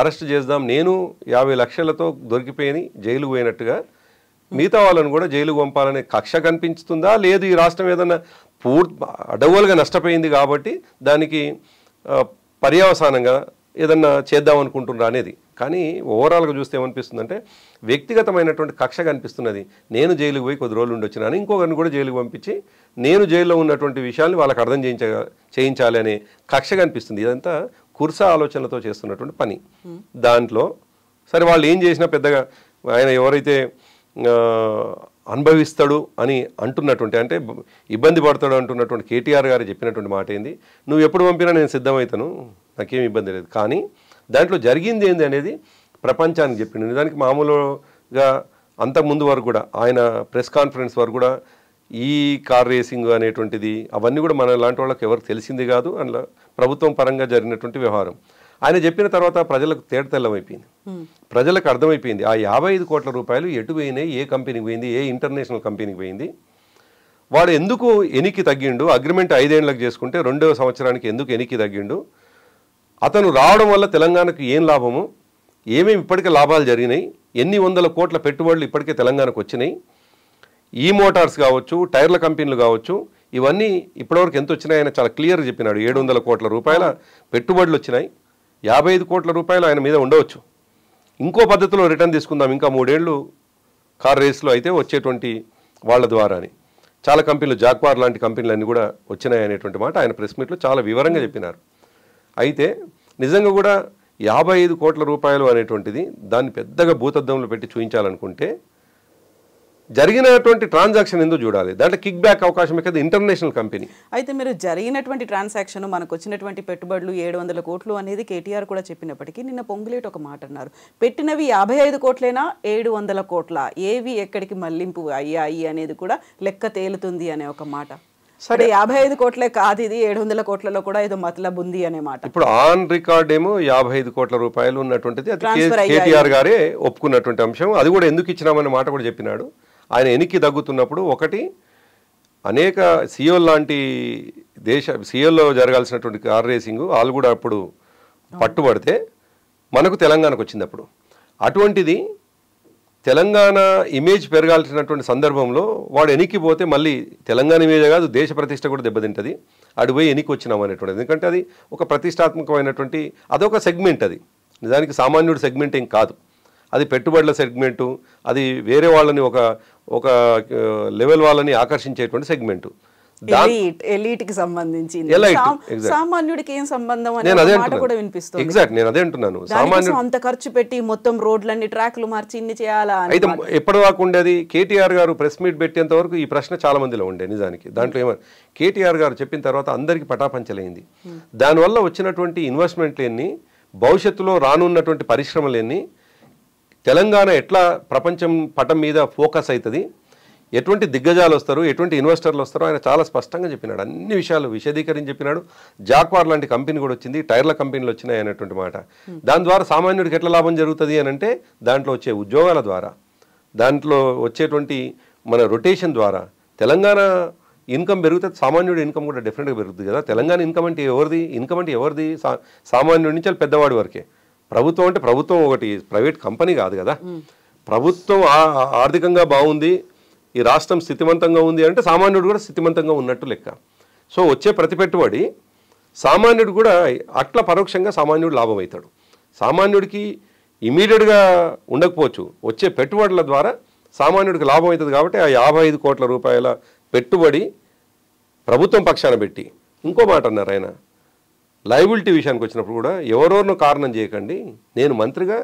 అరెస్ట్ చేద్దాం, నేను 50 లక్షలతో దొరికిపోయి జైలుకు పోయినట్టుగా మిగతా వాళ్ళని కూడా జైలుకు పంపాలనే కక్ష కనిపించుతుందా, లేదు ఈ రాష్ట్రం ఏదన్నా అడవులుగా నష్టపోయింది కాబట్టి దానికి పర్యవసానంగా ఏదన్నా చేద్దాం అనుకుంటున్నారా అనేది. కానీ ఓవరాల్గా చూస్తే ఏమనిపిస్తుందంటే వ్యక్తిగతమైనటువంటి కక్ష కనిపిస్తున్నది. నేను జైలుకు పోయి కొద్ది రోజులు ఉండొచ్చినాను, ఇంకొకరిని కూడా జైలుకు పంపించి నేను జైల్లో ఉన్నటువంటి విషయాల్ని వాళ్ళకి అర్థం చేయించాలి అనే కక్ష కనిపిస్తుంది. ఇదంతా కుర్స ఆలోచనలతో చేస్తున్నటువంటి పని. దాంట్లో సరే వాళ్ళు ఏం చేసినా పెద్దగా ఆయన ఎవరైతే అనుభవిస్తాడు అని అంటున్నటువంటి, అంటే ఇబ్బంది పడతాడు అంటున్నటువంటి కేటీఆర్ గారు చెప్పినటువంటి మాట ఏంది, నువ్వు ఎప్పుడు పంపినా నేను సిద్ధమవుతాను, నాకేం ఇబ్బంది లేదు. కానీ దాంట్లో జరిగింది ఏంది అనేది ప్రపంచానికి చెప్పిండు. నిజానికి మామూలుగా అంతకుముందు వరకు కూడా ఆయన ప్రెస్ కాన్ఫరెన్స్ వరకు కూడా ఈ కార్ రేసింగ్ అనేటువంటిది అవన్నీ కూడా మన లాంటి వాళ్ళకి ఎవరికి తెలిసింది కాదు. అందులో ప్రభుత్వం పరంగా జరిగినటువంటి వ్యవహారం ఆయన చెప్పిన తర్వాత ప్రజలకు తేటతెల్లమైపోయింది. ప్రజలకు అర్థమైపోయింది ఆ 55 కోట్ల రూపాయలు ఎటు పోయినాయి, ఏ కంపెనీకి పోయింది, ఏ ఇంటర్నేషనల్ కంపెనీకి పోయింది, వాడు ఎందుకు ఎనికి తగ్గిండు, అగ్రిమెంట్ 5 ఏళ్లకు చేసుకుంటే 2వ సంవత్సరానికి ఎందుకు ఎనికి తగ్గిండు, అతను రావడం వల్ల తెలంగాణకు ఏం లాభము, ఏమేమి ఇప్పటికే లాభాలు జరిగినాయి, ఎన్ని వందల కోట్ల పెట్టుబడులు ఇప్పటికే తెలంగాణకు వచ్చినాయి, ఈ మోటార్స్ కావచ్చు, టైర్ల కంపెనీలు కావచ్చు, ఇవన్నీ ఇప్పటివరకు ఎంత వచ్చినాయి ఆయన చాలా క్లియర్గా చెప్పినాడు. 700 కోట్ల రూపాయల పెట్టుబడులు వచ్చినాయి, 55 కోట్ల రూపాయలు ఆయన మీద ఉండవచ్చు. ఇంకో పద్ధతిలో రిటర్న్ తీసుకుందాం, ఇంకా 3 ఏళ్ళు కార్ రేస్లో అయితే వచ్చేటువంటి వాళ్ళ ద్వారాని చాలా కంపెనీలు జాక్వార్ లాంటి కంపెనీలన్నీ కూడా వచ్చినాయి అనేటువంటి మాట ఆయన ప్రెస్ మీట్లో చాలా వివరంగా చెప్పినారు. అయితే నిజంగా కూడా 55 కోట్ల రూపాయలు అనేటువంటిది దాన్ని పెద్దగా భూతద్దంలో పెట్టి చూపించాలనుకుంటే జరిగినటువంటి ట్రాన్సాక్షన్ ఎందుకు చూడాలి, దాంట్లో కిక్ బ్యాక్ అవకాశం కదా, ఇంటర్నేషనల్ కంపెనీ. అయితే మీరు జరిగినటువంటి ట్రాన్సాక్షన్ మనకు వచ్చినటువంటి పెట్టుబడులు 700 కోట్లు అనేది కేటీఆర్ కూడా చెప్పినప్పటికీ నిన్న పొంగులేటి ఒక మాట అన్నారు, పెట్టినవి 55 కోట్లేనా 700 కోట్ల, ఏవి ఎక్కడికి మళ్లింపు అయ్యాయి అనేది కూడా లెక్క తేలుతుంది అనే ఒక మాట. సరే 55 కోట్లే కాదు, ఇది 700 కోట్లలో కూడా ఏదో మతలబ్ ఉంది అనే మాట. ఇప్పుడు ఆన్ రికార్డ్ ఏమో 55 కోట్ల రూపాయలు ఉన్నటువంటిది అది కేటీఆర్ గారే ఒప్పుకున్నటువంటి అంశం. అది కూడా ఎందుకు ఇచ్చినామనే మాట కూడా చెప్పినాడు. ఆయన ఎనికి దగ్గుతున్నప్పుడు ఒకటి అనేక సియోల్ లాంటి సియోల్లో జరగాల్సినటువంటి కార్ రేసింగ్ వాళ్ళు కూడా అప్పుడు పట్టుబడితే మనకు తెలంగాణకు వచ్చింది. అప్పుడు అటువంటిది తెలంగాణ ఇమేజ్ పెరగాల్సినటువంటి సందర్భంలో వాడు ఎనికిపోతే మళ్ళీ తెలంగాణ ఇమేజ్ కాదు దేశ ప్రతిష్ట కూడా దెబ్బతింటుంది. అటు పోయి ఎనికి వచ్చినాం అనేటువంటిది, ఎందుకంటే అది ఒక ప్రతిష్టాత్మకమైనటువంటి అదొక సెగ్మెంట్, అది నిజానికి సామాన్యుడు సెగ్మెంట్ ఏం కాదు, అది పెట్టుబడుల సెగ్మెంటు, అది వేరే వాళ్ళని ఒక లెవెల్ వాళ్ళని ఆకర్షించేటువంటి సెగ్మెంటు. ఎలీట్కి సంబంధించి సామాన్యుడికి ఏం సంబంధం అనే మాట కూడా వినిపిస్తుంది. ఎగ్జాక్ట్, నేను అదే అంటున్నాను. సామాన్యుడు అంత ఖర్చు పెట్టి మొత్తం రోడ్లన్నీ ట్రాక్లు మార్చి ఇన్ని చేయాలా అయితే ఎప్పటిదాకా ఉండేది. కేటీఆర్ గారు ప్రెస్ మీట్ పెట్టేంత వరకు ఈ ప్రశ్న చాలా మందిలో ఉండే. నిజానికి దాంట్లో ఏమన్నా కేటీఆర్ గారు చెప్పిన తర్వాత అందరికీ పటాపంచలైంది. దానివల్ల వచ్చినటువంటి ఇన్వెస్ట్మెంట్లన్నీ, భవిష్యత్తులో రానున్నటువంటి పరిశ్రమలన్నీ, తెలంగాణ ఎట్లా ప్రపంచం పటం మీద ఫోకస్ అవుతుంది, ఎటువంటి దిగ్గజాలు వస్తారు, ఎటువంటి ఇన్వెస్టర్లు వస్తారో ఆయన చాలా స్పష్టంగా చెప్పినాడు. అన్ని విషయాలు విశదీకరించి చెప్పినాడు. జాక్వార్ లాంటి కంపెనీ కూడా వచ్చింది, టైర్ల కంపెనీలు వచ్చినాయి అనేటువంటి మాట. దాని ద్వారా సామాన్యుడికి ఎట్లా లాభం జరుగుతుంది అని అంటే దాంట్లో వచ్చే ఉద్యోగాల ద్వారా, దాంట్లో వచ్చేటువంటి మన రొటేషన్ ద్వారా తెలంగాణ ఇన్కమ్ పెరుగుతుంది, సామాన్యుడి ఇన్కమ్ కూడా డెఫినెట్గా పెరుగుతుంది కదా. తెలంగాణ ఇన్కమ్ అంటే ఎవరిది? ఇన్కమ్ అంటే ఎవరిది? సామాన్యుడి నుంచి పెద్దవాడి వరకే. ప్రభుత్వం అంటే ప్రభుత్వం ఒకటి ప్రైవేట్ కంపెనీ కాదు కదా. ప్రభుత్వం ఆర్థికంగా బాగుంది, ఈ రాష్ట్రం స్థితిమంతంగా ఉంది అంటే సామాన్యుడు కూడా స్థితిమంతంగా ఉన్నట్టు లెక్క. సో వచ్చే ప్రతి పెట్టుబడి సామాన్యుడు కూడా అట్లా పరోక్షంగా సామాన్యుడు లాభం అవుతాడు. సామాన్యుడికి ఇమీడియట్గా ఉండకపోవచ్చు, వచ్చే పెట్టుబడుల ద్వారా సామాన్యుడికి లాభం అవుతుంది. కాబట్టి ఆ 55 కోట్ల రూపాయల పెట్టుబడి ప్రభుత్వం పక్షాన పెట్టి, ఇంకో మాట అన్నారు ఆయన, లయబిలిటీ విషయానికి వచ్చినప్పుడు కూడా ఎవరెవరినో కారణం చేయకండి, నేను మంత్రిగా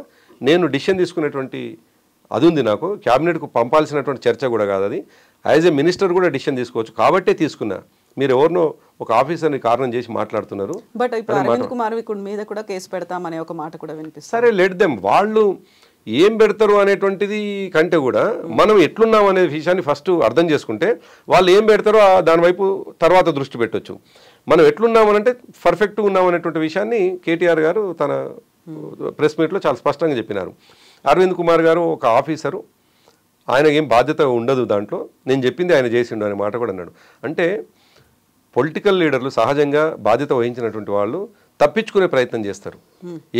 నేను డిసిషన్ తీసుకునేటువంటి అది ఉంది, నాకు క్యాబినెట్కు పంపాల్సినటువంటి చర్చ కూడా కాదు, అది యాజ్ ఏ మినిస్టర్ కూడా డిసిషన్ తీసుకోవచ్చు కాబట్టే తీసుకున్నా, మీరు ఎవరినో ఒక ఆఫీసర్ని కారణం చేసి మాట్లాడుతున్నారు. బట్ ఇప్పుడు అరవింద్ కుమార్ మీద కూడా కేసు పెడతామనే ఒక మాట కూడా వినిపిస్తుంది. సరే లెట్ దెమ్, వాళ్ళు ఏం పెడతారు అనేటువంటిది కంటే కూడా మనం ఎట్లున్నాం అనే విషయాన్ని ఫస్ట్ అర్థం చేసుకుంటే వాళ్ళు ఏం పెడతారో దాని వైపు తర్వాత దృష్టి పెట్టవచ్చు. మనం ఎట్లున్నామనంటే పర్ఫెక్ట్గా ఉన్నామనేటువంటి విషయాన్ని కేటీఆర్ గారు తన ప్రెస్ మీట్లో చాలా స్పష్టంగా చెప్పినారు. అరవింద్ కుమార్ గారు ఒక ఆఫీసరు, ఆయన ఏం బాధ్యత ఉండదు దాంట్లో, నేను చెప్పింది ఆయన చేసిండు అనే మాట కూడా అన్నాడు. అంటే పొలిటికల్ లీడర్లు సహజంగా బాధ్యత వహించినటువంటి వాళ్ళు తప్పించుకునే ప్రయత్నం చేస్తారు.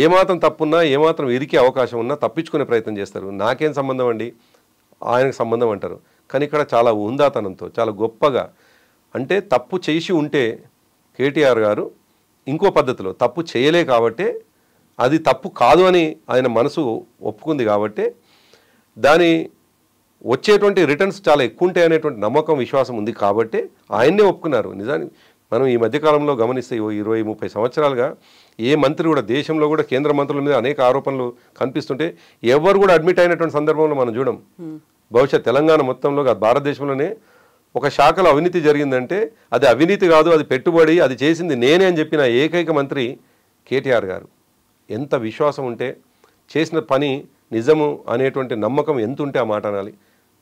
ఏమాత్రం తప్పున్నా, ఏమాత్రం ఇరికే అవకాశం ఉన్నా తప్పించుకునే ప్రయత్నం చేస్తారు. నాకేం సంబంధం అండి, ఆయనకు సంబంధం అంటారు. కానీ ఇక్కడ చాలా ఉందాతనంతో, చాలా గొప్పగా, అంటే తప్పు చేసి ఉంటే కేటీఆర్ గారు ఇంకో పద్ధతిలో తప్పు చేయలే కాబట్టే, అది తప్పు కాదు అని ఆయన మనసు ఒప్పుకుంది కాబట్టే దాని వచ్చేటువంటి రిటర్న్స్ చాలా ఎక్కువ ఉంటాయి అనేటువంటి నమ్మకం, విశ్వాసం ఉంది కాబట్టే ఆయన్నే ఒప్పుకున్నారు. నిజానికి మనం ఈ మధ్యకాలంలో గమనిస్తే 20-30 సంవత్సరాలుగా ఏ మంత్రి కూడా, దేశంలో కూడా కేంద్ర మంత్రుల మీద అనేక ఆరోపణలు కనిపిస్తుంటే ఎవరు కూడా అడ్మిట్ అయినటువంటి సందర్భంలో మనం చూడం. బహుశా తెలంగాణ మొత్తంలో భారతదేశంలోనే ఒక శాఖలో అవినీతి జరిగిందంటే అది అవినీతి కాదు, అది పెట్టుబడి, అది చేసింది నేనే అని చెప్పిన ఏకైక మంత్రి కేటీఆర్ గారు. ఎంత విశ్వాసం ఉంటే, చేసిన పని నిజము అనేటువంటి నమ్మకం ఎంత ఉంటే ఆ మాట అనాలి.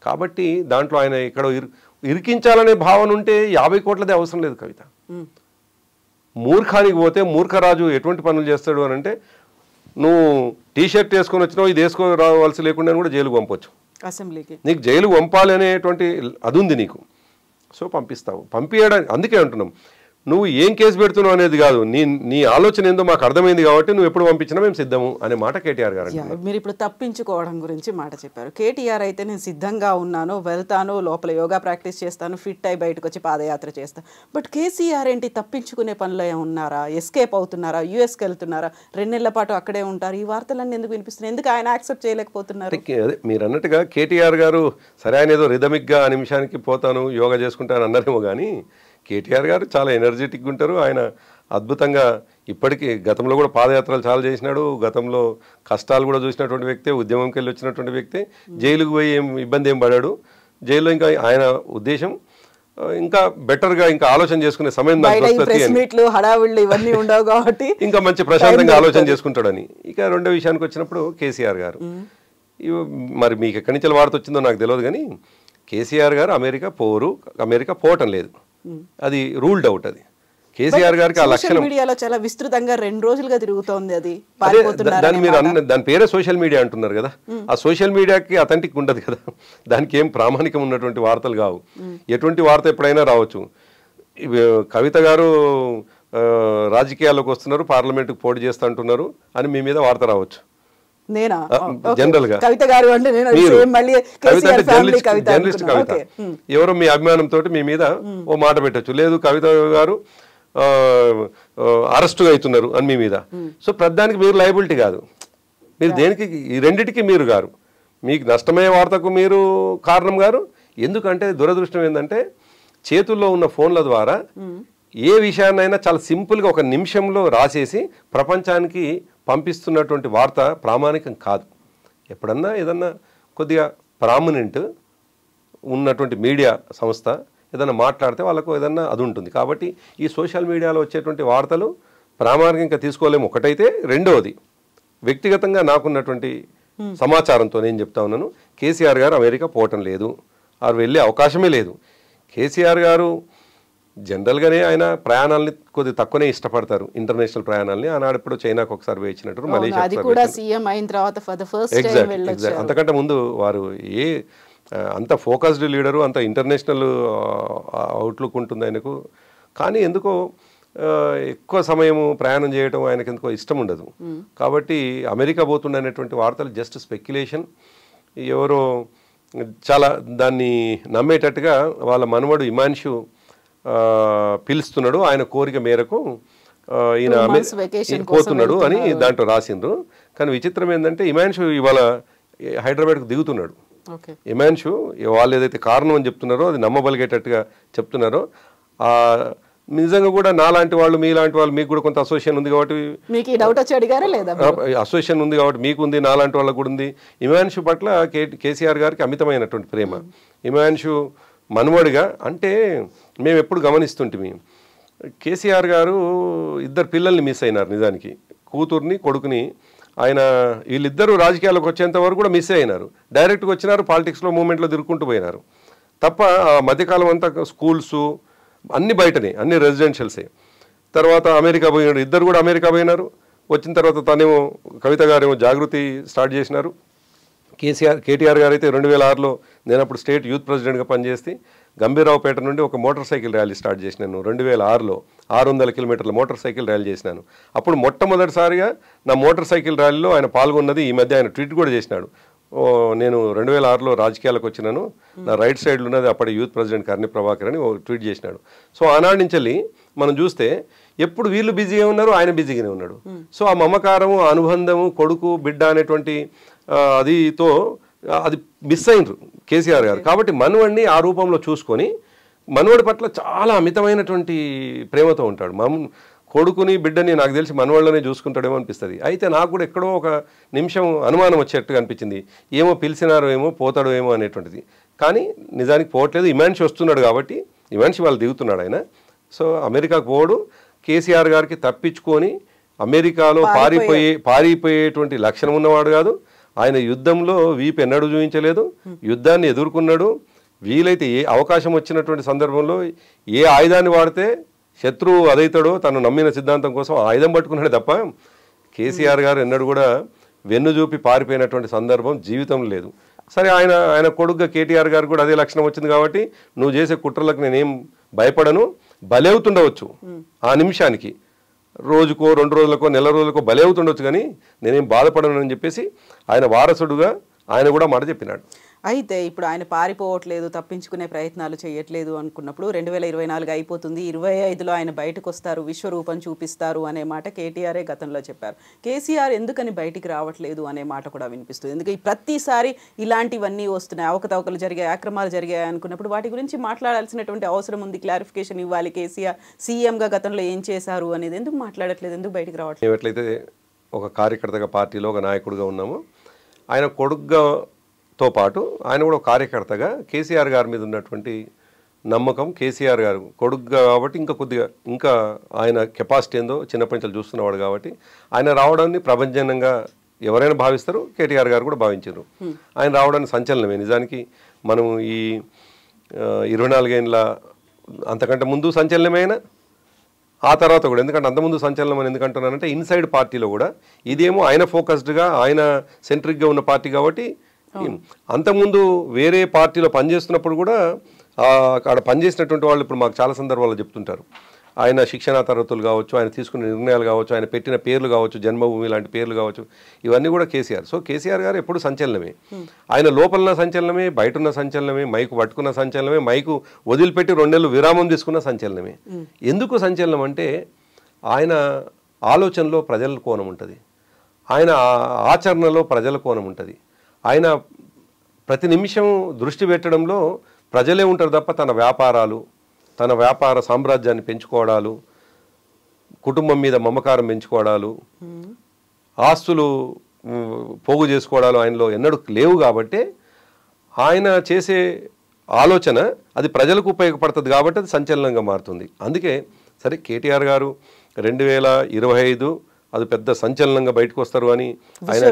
కాబట్టి దాంట్లో ఆయన ఇక్కడ ఇరికించాలనే భావన ఉంటే 50 కోట్లదే అవసరం లేదు కవిత. మూర్ఖానికి పోతే మూర్ఖరాజు ఎటువంటి పనులు చేస్తాడు అని అంటే, నువ్వు టీషర్ట్ వేసుకొని వచ్చినావు, ఇది వేసుకో రావాల్సి లేకుండా కూడా జైలుకు పంపొచ్చు, అసెంబ్లీకి నీకు జైలుకు పంపాలి అనేటువంటి అది ఉంది నీకు. సో పంపిస్తావు, పంపించడానికి. అందుకే అంటున్నాం, నువ్వు ఏం కేసు పెడుతున్నావు అనేది కాదు, నీ ఆలోచన ఏందో మాకు అర్థమైంది కాబట్టి నువ్వు ఎప్పుడు పంపించినా మేము సిద్ధము అనే మాట కేటీఆర్ గారు అంటున్నారు. మీరు ఇప్పుడు తప్పించుకోవడం గురించి మాట చెప్పారు. కేటీఆర్ అయితే నేను సిద్ధంగా ఉన్నాను, వెళ్తాను, లోపల యోగా ప్రాక్టీస్ చేస్తాను, ఫిట్ అయి బయటకు వచ్చి పాదయాత్ర చేస్తాను. బట్ కేసీఆర్ ఏంటి తప్పించుకునే పనిలో ఉన్నారా, ఎస్కేప్ అవుతున్నారా, యూఎస్కి వెళ్తున్నారా, 2 నెలల పాటు అక్కడే ఉంటారు? ఈ వార్తలన్నీ ఎందుకు వినిపిస్తున్నాయి? ఎందుకు ఆయన యాక్సెప్ట్ చేయలేకపోతున్నారు? మీరు అన్నట్టుగా కేటీఆర్ గారు సరే ఆయన ఏదో రిథమిక్గా ఆ నిమిషానికి పోతాను యోగా చేసుకుంటాను అన్నారేమో కానీ కేటీఆర్ గారు చాలా ఎనర్జెటిక్గా ఉంటారు. ఆయన అద్భుతంగా ఇప్పటికీ గతంలో కూడా పాదయాత్రలు చాలా చేసినాడు, గతంలో కష్టాలు కూడా చూసినటువంటి వ్యక్తే, ఉద్యమంకి వెళ్ళి వచ్చినటువంటి వ్యక్తే, జైలుకు పోయి ఇబ్బంది ఏం పడాడు. జైల్లో ఇంకా ఆయన ఉద్దేశం ఇంకా బెటర్గా ఇంకా ఆలోచన చేసుకునే సమయం ఇవన్నీ ఉండవు కాబట్టి ఇంకా మంచి ప్రశాంతంగా ఆలోచన చేసుకుంటాడని. ఇక రెండో విషయానికి వచ్చినప్పుడు కేసీఆర్ గారు మరి మీకు ఎక్కడి నుంచి వార్త వచ్చిందో నాకు తెలియదు కానీ కేసీఆర్ గారు అమెరికా పోరు, అమెరికా పోవటం లేదు, అది రూల్డ్ అవుట్. అది కేసీఆర్ గారికి ఆ లక్షణం మీడియాలో చాలా విస్తృతంగా 2 రోజులుగా తిరుగుతోంది. అది దాన్ని మీరు దాని పేరే సోషల్ మీడియా అంటున్నారు కదా, ఆ సోషల్ మీడియాకి అథెంటిక్ ఉండదు కదా, దానికి ఏం ప్రామాణికం ఉన్నటువంటి వార్తలు కావు. ఎటువంటి వార్త ఎప్పుడైనా రావచ్చు. కవిత గారు రాజకీయాల్లోకి వస్తున్నారు, పార్లమెంట్కి పోటీ చేస్తా అంటున్నారు అని మీ మీద వార్త రావచ్చు. నేనా జనరల్ గా కవిత గారు అంటే జర్నలిస్ట్ కవిత ఎవరో మీ అభిమానంతో మీ మీద ఓ మాట పెట్టచ్చు, లేదు కవిత గారు అరెస్టుగా అవుతున్నారు అని మీ మీద. సో ప్రధానికి మీరు లయబిలిటీ కాదు, మీరు దేనికి ఈ రెండిటికి మీరు గారు, మీకు నష్టమయ్యే వార్తకు మీరు కారణం గారు. ఎందుకంటే దురదృష్టం ఏంటంటే చేతుల్లో ఉన్న ఫోన్ల ద్వారా ఏ విషయాన్నైనా చాలా సింపుల్గా ఒక నిమిషంలో రాసేసి ప్రపంచానికి పంపిస్తున్నటువంటి వార్త ప్రామాణికం కాదు. ఎప్పుడన్నా ఏదన్నా కొద్దిగా ప్రామినెంట్ ఉన్నటువంటి మీడియా సంస్థ ఏదైనా మాట్లాడితే వాళ్ళకు ఏదన్నా అది ఉంటుంది. కాబట్టి ఈ సోషల్ మీడియాలో వచ్చేటువంటి వార్తలు ప్రామాణికంగా తీసుకోలేము ఒకటైతే. రెండవది వ్యక్తిగతంగా నాకున్నటువంటి సమాచారంతో నేను చెప్తా ఉన్నాను, కేసీఆర్ గారు అమెరికా పోవటం లేదు, వారు వెళ్ళే అవకాశమే లేదు. కేసీఆర్ గారు జనరల్గానే ఆయన ప్రయాణాలని కొద్దిగా తక్కువనే ఇష్టపడతారు, ఇంటర్నేషనల్ ప్రయాణాలని. ఆనాడు ఇప్పుడు చైనాకు ఒకసారి వేయించినట్టు, మలేషియా అంతకంటే ముందు వారు అంత ఫోకస్డ్ లీడరు, అంత ఇంటర్నేషనల్ అవుట్లుక్ ఉంటుంది ఆయనకు. కానీ ఎందుకో ఎక్కువ సమయము ప్రయాణం చేయడం ఆయనకు ఎందుకో ఇష్టం ఉండదు. కాబట్టి అమెరికా పోతుండనేటువంటి వార్తలు జస్ట్ స్పెక్యులేషన్. ఎవరో చాలా దాన్ని నమ్మేటట్టుగా వాళ్ళ మనవడు ఇమాన్షు పిలుస్తున్నాడు, ఆయన కోరిక మేరకు ఈయన పోతున్నాడు అని దాంట్లో రాసిండ్రు. కానీ విచిత్రం ఏంటంటే ఇమాన్షు ఇవాళ హైదరాబాద్కు దిగుతున్నాడు. ఇమాన్షు వాళ్ళు ఏదైతే కారణం అని చెప్తున్నారో అది నమ్మబలిగేటట్టుగా చెప్తున్నారో, నిజంగా కూడా నాలాంటి వాళ్ళు మీలాంటి వాళ్ళు మీకు కూడా కొంత అసోసియేషన్ ఉంది కాబట్టి అసోసియేషన్ ఉంది కాబట్టి మీకు ఉంది, నాలాంటి వాళ్ళకు కూడా ఉంది. ఇమాన్షు పట్ల కేసీఆర్ గారికి అమితమైనటువంటి ప్రేమ. ఇమాన్షు మనవడిగా అంటే మేము ఎప్పుడు గమనిస్తుంటే కేసీఆర్ గారు 2 పిల్లల్ని మిస్ అయినారు. నిజానికి కూతుర్ని కొడుకుని ఆయన వీళ్ళిద్దరూ రాజకీయాలకు వచ్చేంత వరకు కూడా మిస్ అయినారు. డైరెక్ట్గా వచ్చినారు, పాలిటిక్స్లో మూమెంట్లో తిరుగుకుంటూ పోయినారు తప్ప మధ్యకాలం అంతా స్కూల్స్ అన్ని బయటనే, అన్ని రెసిడెన్షియల్సే. తర్వాత అమెరికా పోయినారు, 2 కూడా అమెరికా పోయినారు. వచ్చిన తర్వాత తనేమో కవిత గారేమో జాగృతి స్టార్ట్ చేసినారు. కేటీఆర్ గారు అయితే 2006లో నేను అప్పుడు స్టేట్ యూత్ ప్రెసిడెంట్గా పనిచేస్తే గంభీరావుపేట నుండి ఒక మోటార్ సైకిల్ ర్యాలీ స్టార్ట్ చేసినాను. 2006లో 600 కిలోమీటర్ల మోటార్ సైకిల్ ర్యాలీ చేసినాను. అప్పుడు మొట్టమొదటిసారిగా నా మోటార్ సైకిల్ ర్యాలీలో ఆయన పాల్గొన్నది. ఈ మధ్య ఆయన ట్వీట్ కూడా చేసినాడు, నేను 2006లో రాజకీయాలకు వచ్చినాను, నా రైట్ సైడ్లో ఉన్నది అప్పటి యూత్ ప్రెసిడెంట్ కర్ణి ప్రభాకర్ అని ట్వీట్ చేసినాడు. సో ఆనాటి నుంచి వెళ్ళి మనం చూస్తే ఎప్పుడు వీళ్ళు బిజీగా ఉన్నారు, ఆయన బిజీగానే ఉన్నాడు. సో ఆ మమకారము, అనుబంధము, కొడుకు బిడ్డ అనేటువంటి అదితో అది మిస్ అయినరు కేసీఆర్ గారు. కాబట్టి మనవడిని ఆ రూపంలో చూసుకొని మనవడి పట్ల చాలా అమితమైనటువంటి ప్రేమతో ఉంటాడు. కొడుకుని బిడ్డని నాకు తెలిసి మనవాళ్ళనే చూసుకుంటాడేమో అనిపిస్తుంది. అయితే నాకు కూడా ఎక్కడో ఒక నిమిషం అనుమానం వచ్చేట్టుగా అనిపించింది, ఏమో పిలిచినారో ఏమో పోతాడో ఏమో అనేటువంటిది. కానీ నిజానికి పోవట్లేదు. ఇమాన్షి వస్తున్నాడు కాబట్టి ఇమాన్షి వాళ్ళు దిగుతున్నాడు ఆయన. సో అమెరికాకు పోడు, కేసీఆర్ గారికి తప్పించుకొని అమెరికాలో పారిపోయేటువంటి లక్షణం ఉన్నవాడు కాదు. ఆయన యుద్ధంలో వీపు ఎన్నడూ చూపించలేదు, యుద్ధాన్ని ఎదుర్కొన్నాడు. వీలైతే ఏ అవకాశం వచ్చినటువంటి సందర్భంలో ఏ ఆయుధాన్ని వాడితే శత్రువు అదైతాడో తను నమ్మిన సిద్ధాంతం కోసం ఆయుధం పట్టుకున్నాడు తప్ప కేసీఆర్ గారు ఎన్నడూ కూడా వెన్ను చూపి పారిపోయినటువంటి సందర్భం జీవితంలో లేదు. సరే ఆయన కొడుగ్గా కేటీఆర్ గారు కూడా అదే లక్షణం వచ్చింది కాబట్టి నువ్వు చేసే కుట్రలకు నేనేం భయపడను, బలవుతుండవచ్చు ఆ నిమిషానికి, రోజుకో 2 రోజులకో నెల రోజులకో బలవుతుండొచ్చు, కానీ నేనేం బాధపడను అని చెప్పేసి ఆయన వారసుడుగా ఆయన కూడా మాట చెప్పినాడు. అయితే ఇప్పుడు ఆయన పారిపోవట్లేదు, తప్పించుకునే ప్రయత్నాలు చేయట్లేదు అనుకున్నప్పుడు 2024 అయిపోతుంది, 25లో ఆయన బయటకు వస్తారు, విశ్వరూపం చూపిస్తారు అనే మాట కేటీఆరే గతంలో చెప్పారు. కేసీఆర్ ఎందుకని బయటికి రావట్లేదు అనే మాట కూడా వినిపిస్తుంది. ఎందుకంటే ప్రతిసారి ఇలాంటివన్నీ వస్తున్నాయి, అవకతవకలు జరిగాయి, అక్రమాలు జరిగాయి అనుకున్నప్పుడు వాటి గురించి మాట్లాడాల్సినటువంటి అవసరం ఉంది, క్లారిఫికేషన్ ఇవ్వాలి. కేసీఆర్ సీఎంగా గతంలో ఏం చేశారు అనేది ఎందుకు మాట్లాడట్లేదు, ఎందుకు బయటికి రావట్లేదు? ఎట్లయితే ఒక కార్యకర్తగా పార్టీలో ఒక నాయకుడిగా ఉన్నామో, ఆయన కొడుకుతో పాటు ఆయన కూడా ఒక కార్యకర్తగా కేసీఆర్ గారి మీద ఉన్నటువంటి నమ్మకం, కేసీఆర్ గారు కొడుకుగా కాబట్టి ఇంకా ఆయన కెపాసిటీ ఏందో చిన్నప్పటి నుంచి చూస్తున్నవాడు కాబట్టి ఆయన రావడాన్ని ప్రభంజనంగా ఎవరైనా భావిస్తారు, కేటీఆర్ గారు కూడా భావించారు. ఆయన రావడానికి సంచలనమే. నిజానికి మనం ఈ 24 ఏళ్ళ అంతకంటే ముందు సంచలనమైన, ఆ తర్వాత కూడా, ఎందుకంటే అంతకుముందు సంచలనం అని ఎందుకంటున్నానంటే ఇన్సైడ్ పార్టీలో కూడా ఇదేమో ఆయన ఫోకస్డ్గా ఆయన సెంట్రిక్గా ఉన్న పార్టీ కాబట్టి, అంతకుముందు వేరే పార్టీలో పనిచేస్తున్నప్పుడు కూడా అక్కడ పనిచేసినటువంటి వాళ్ళు ఇప్పుడు మాకు చాలా సందర్భాల్లో చెప్తుంటారు, ఆయన శిక్షణా తరగతులు కావచ్చు, ఆయన తీసుకునే నిర్ణయాలు కావచ్చు, ఆయన పెట్టిన పేర్లు కావచ్చు, జన్మభూమి లాంటి పేర్లు కావచ్చు, ఇవన్నీ కూడా కేసీఆర్. సో కేసీఆర్ గారు ఎప్పుడు సంచలనమే, ఆయన లోపల సంచలనమే, బయట ఉన్న సంచలనమే, మైకు పట్టుకున్న సంచలనమే, మైకు వదిలిపెట్టి 2 నెలలు విరామం తీసుకున్న సంచలనమే. ఎందుకు సంచలనం అంటే ఆయన ఆలోచనలో ప్రజల కోణం ఉంటుంది, ఆయన ఆచరణలో ప్రజల కోణం ఉంటుంది, ఆయన ప్రతి నిమిషం దృష్టి పెట్టడంలో ప్రజలే ఉంటారు తప్ప తన వ్యాపారాలు, తన వ్యాపార సామ్రాజ్యాన్ని పెంచుకోవడాలు, కుటుంబం మీద మమకారం పెంచుకోవడాలు, ఆస్తులు పోగు చేసుకోవడాలు ఆయనలో ఎన్నడూ లేవు. కాబట్టి ఆయన చేసే ఆలోచన అది ప్రజలకు ఉపయోగపడుతుంది కాబట్టి అది సంచలనంగా మారుతుంది. అందుకే సరే కేటీఆర్ గారు 2025 అది పెద్ద సంచలనంగా బయటకు వస్తారు అని ఆయన